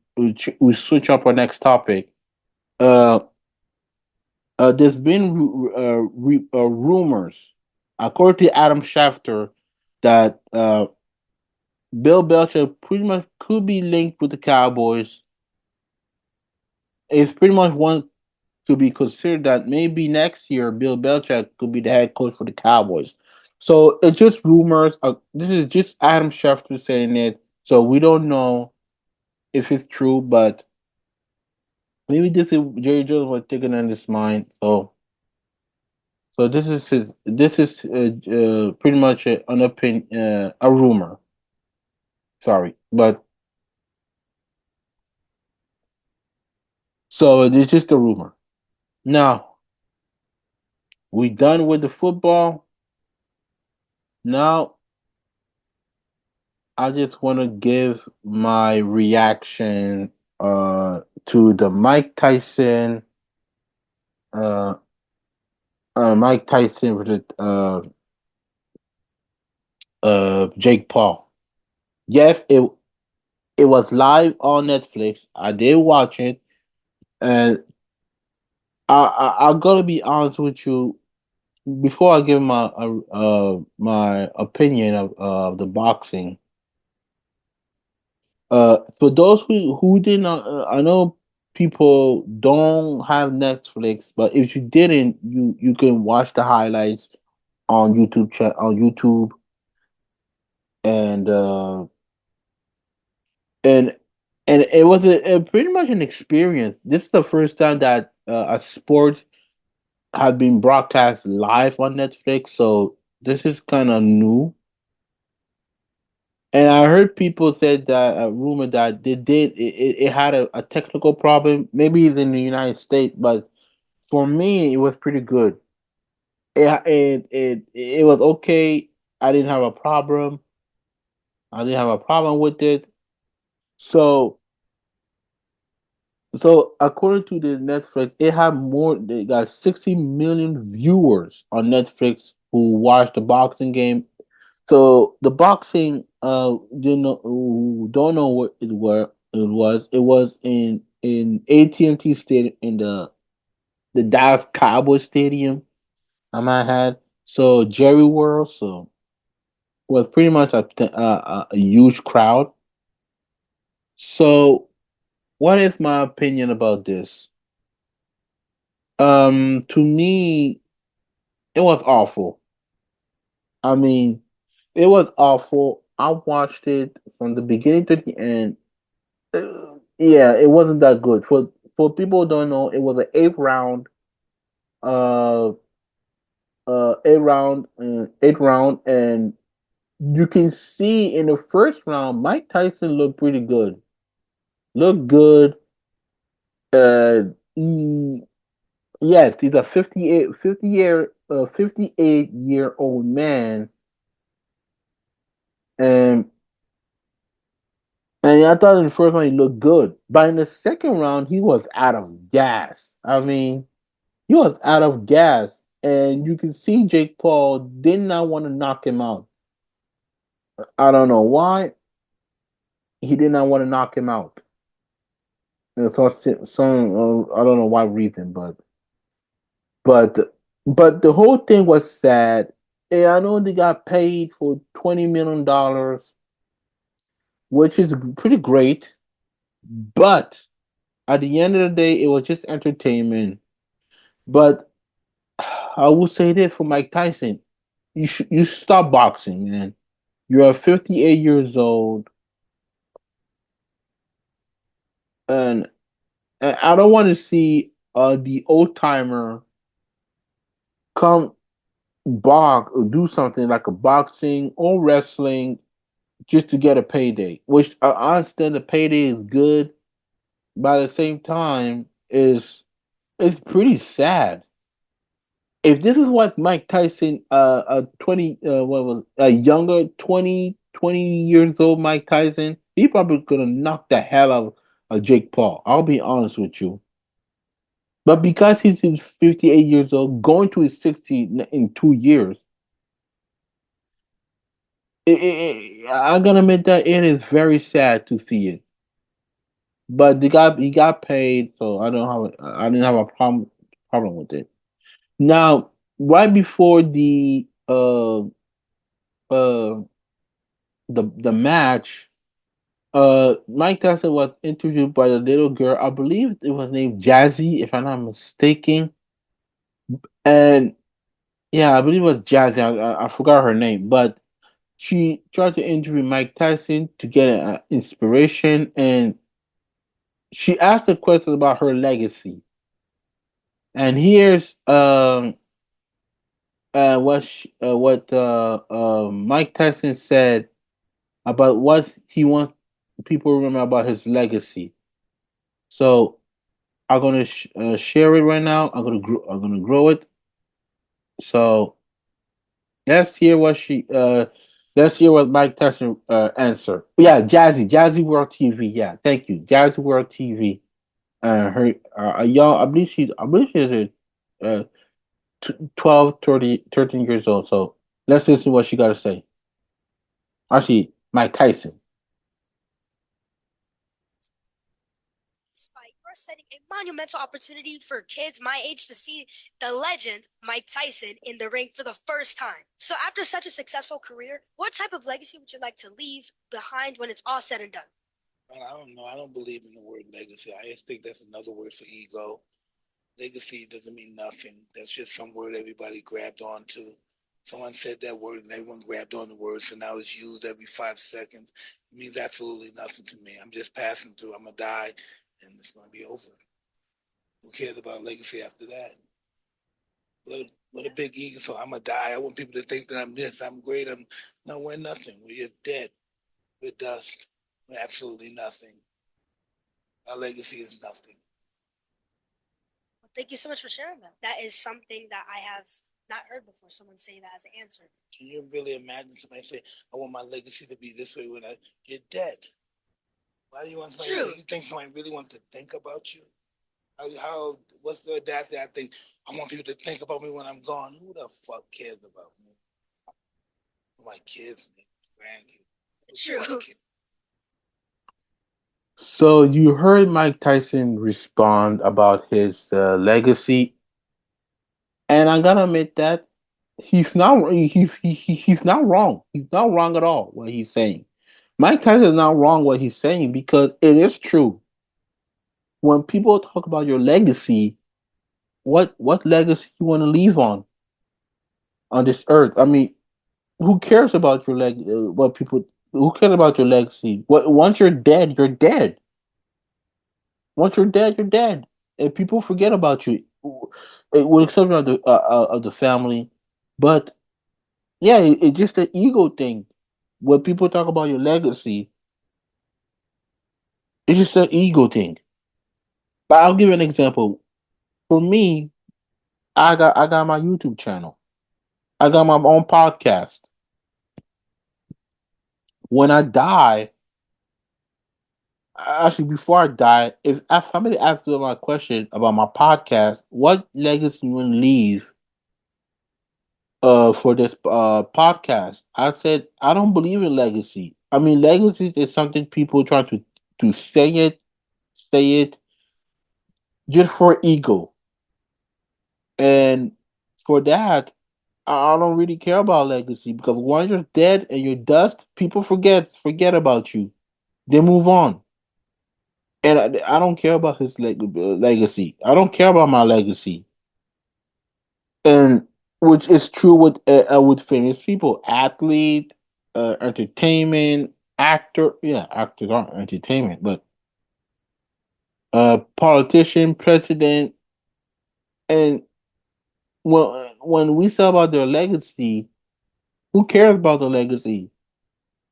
switch up our next topic. Uh, there's been rumors, according to Adam Schefter, that Bill Belichick pretty much could be linked with the Cowboys. It's pretty much one to be considered that maybe next year Bill Belichick could be the head coach for the Cowboys. So it's just rumors. This is just Adam Schefter saying it, so we don't know if it's true. But maybe this is Jerry Jones was thinking on his mind. So this is pretty much an opinion, a rumor. Sorry, but so it's just a rumor. Now we done with the football. Now I just want to give my reaction to the uh Mike Tyson with Jake Paul. Yes, it was live on Netflix. I did watch it, and I'm gonna be honest with you. Before I give my opinion of the boxing, for those who did not, I know people don't have Netflix, but if you didn't, you can watch the highlights on on YouTube, and and and it was a pretty much an experience. This is the first time that a sport had been broadcast live on Netflix, so this is kind of new. And I heard people said that a rumor that it had a technical problem. Maybe it's in the United States, but for me, it was pretty good. It was okay. I didn't have a problem. I didn't have a problem with it. So according to the Netflix, it had more. They got 60 million viewers on Netflix who watched the boxing game. So the boxing, you know, who don't know what it was in AT&T Stadium in the Dallas Cowboys Stadium. I might had so Jerry World, so was pretty much a huge crowd. So what is my opinion about this? To me, it was awful. I mean, it was awful. I watched it from the beginning to the end. Yeah, it wasn't that good. For people who don't know, it was an uh, eight round, and you can see in the first round, Mike Tyson looked pretty good. Looked good. Uh, he, yes, he's a 58-year-old man, and And I thought in the first round he looked good, but in the second round he was out of gas. I mean, he was out of gas, and you can see Jake Paul did not want to knock him out. I don't know why he did not want to knock him out. So some I don't know why reason, but but the whole thing was sad. And I know they got paid for $20 million, which is pretty great. But at the end of the day, it was just entertainment. But I will say this for Mike Tyson: you should stop boxing, man. You're 58 years old, and, and I don't want to see the old timer come box or do something like a boxing or wrestling just to get a payday. Which I understand the payday is good, but at the same time is it's pretty sad. If this is what Mike Tyson, 20, what was a younger 20 years old Mike Tyson, he probably gonna knock the hell out of Jake Paul. I'll be honest with you. But because he's 58 years old, going to his 60 in 2 years, I'm gonna admit that it is very sad to see it. But the guy he got paid, so I didn't have a problem with it. Now, right before uh the match, Mike Tyson was interviewed by the little girl. I believe it was named Jazzy, if I'm not mistaken. And yeah, I believe it was Jazzy. I forgot her name, but she tried to interview Mike Tyson to get inspiration, and she asked a question about her legacy. And here's what Mike Tyson said about what he wants people to remember about his legacy. So I'm gonna share it right now. I'm gonna grow it. So let's hear what she let's hear what Mike Tyson answered. Yeah, Jazzy World TV. Yeah, thank you, Jazzy World TV. Her a young, I believe she's a 12, 30, 13 years old. So let's listen to what she got to say. Actually, Mike Tyson. This fight, you're setting a monumental opportunity for kids my age to see the legend Mike Tyson in the ring for the first time. So, after such a successful career, what type of legacy would you like to leave behind when it's all said and done? Man, I don't know. I don't believe in the word legacy. I just think that's another word for ego. Legacy doesn't mean nothing. That's just some word everybody grabbed onto. Someone said that word and everyone grabbed on the word, so now it's used every 5 seconds. It means absolutely nothing to me. I'm just passing through. I'm gonna die, and it's gonna be over. Who cares about legacy after that? What a big ego. So I'm gonna die. I want people to think that I'm this. I'm great. I'm no. We're nothing. We're just dead. We're dust. We're absolutely nothing. Our legacy is nothing. Well, thank you so much for sharing that. That is something that I have not heard before. Someone say that as an answer. Can you really imagine somebody say, "I want my legacy to be this way when I get dead"? Why do you want somebody? True. You think somebody really wants to think about you? How what's the audacity? I think I want people to think about me when I'm gone. Who the fuck cares about me? My kids, my grandkids. True. So you heard Mike Tyson respond about his legacy, and I'm gonna admit that he's not wrong. He's not wrong at all what he's saying. Mike Tyson is not wrong what he's saying because it is true. When people talk about your legacy, what legacy you want to leave on this earth? I mean, who cares about your leg? What people? Who cares about your legacy? What once you're dead, you're dead. Once you're dead, you're dead, and people forget about you, with exception of the family. But yeah, it's just an ego thing. When people talk about your legacy, it's just an ego thing. But I'll give you an example. For me, I got my YouTube channel. I got my own podcast. When I die, actually, before I die, if somebody asks me my question about my podcast, what legacy you want to leave for this podcast, I said I don't believe in legacy. I mean, legacy is something people try to say it just for ego, and for that, I don't really care about legacy because once you're dead and you're dust, people forget about you. They move on, and I don't care about his legacy. I don't care about my legacy, and which is true with famous people, athlete, entertainment, actor. Yeah, actors aren't entertainment, but politician, president, and when we say about their legacy, who cares about the legacy?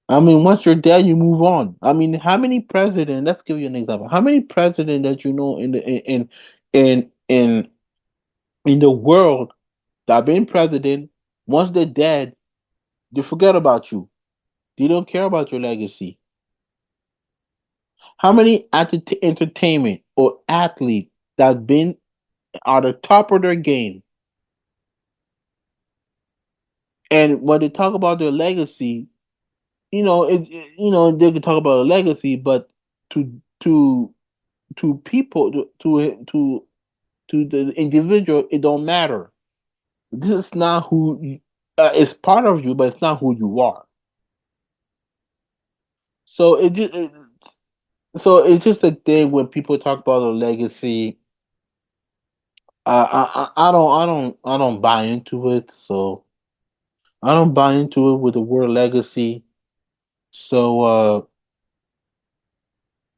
I mean, once you're dead, you move on. I mean, how many president? Let's give you an example. How many president that you know in in in the world that have been president? Once they're dead, they forget about you. They don't care about your legacy. How many entertainment or athlete that been at the top of their game, and when they talk about their legacy, they can talk about a legacy, but to to people to the individual, it don't matter. This is not it's part of you, but it's not who you are. So it's just a thing when people talk about a legacy. I don't buy into it. So I don't buy into it with the word legacy. So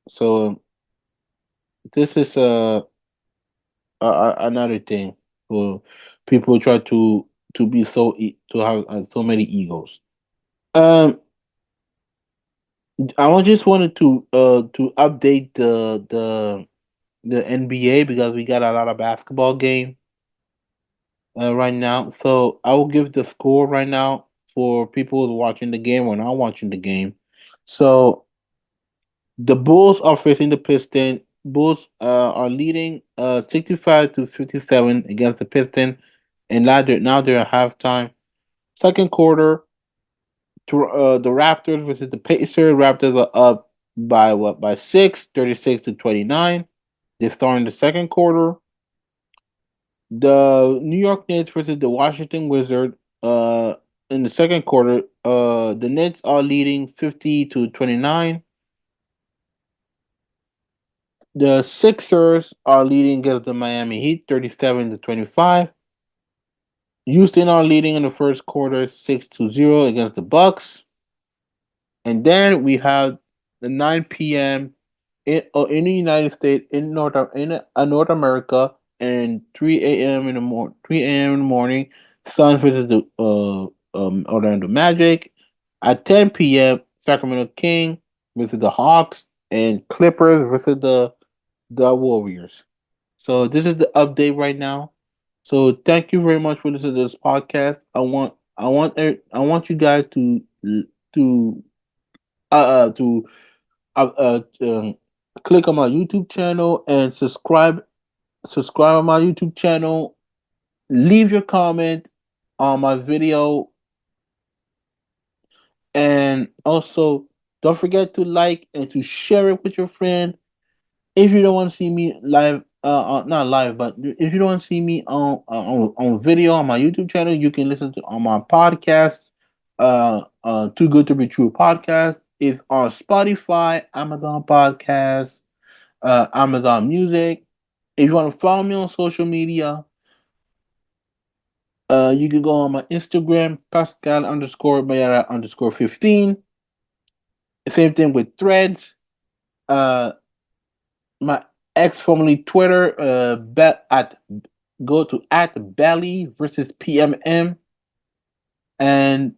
so this is another thing for people try to be to have so many egos. Um, just wanted to update the NBA because we got a lot of basketball game right now. So I will give the score right now for people who are watching the game or not watching the game. So the Bulls are facing the Pistons. Bulls are leading 65-57 against the Pistons, and now they're at halftime. Second quarter, the Raptors versus the Pacers. Raptors are up by what? By six, 36-29. They start in the second quarter. The New York Knicks versus the Washington Wizards. In the second quarter, the Knicks are leading 50-29. The Sixers are leading against the Miami Heat 37-25. Houston are leading in the first quarter 6-0 against the Bucks. And then we have the 9 p.m. In the United States, North America, and 3 a.m. in the morning, Suns versus the Orlando Magic. At 10 p.m., Sacramento King versus the Hawks, and Clippers versus the Warriors. So this is the update right now. So thank you very much for listening to this podcast. I want you guys to uh, uh to uh, uh click on my YouTube channel and subscribe on my YouTube channel. Leave your comment on my video, and also don't forget to like and to share it with your friend. If you don't want to see me live, not live, but if you don't want to see me on video on my YouTube channel, you can listen to on my podcast. Too Good to Be True podcast is on Spotify, Amazon Podcast, Amazon Music. If you want to follow me on social media, you can go on my Instagram, Pascal underscore Mayara underscore 15. Same thing with Threads. Uh, my ex formerly Twitter, go to at Belly versus PMM. And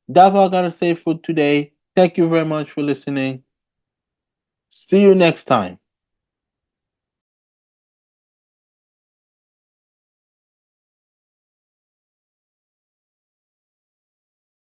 that's all I gotta say for today. Thank you very much for listening. See you next time.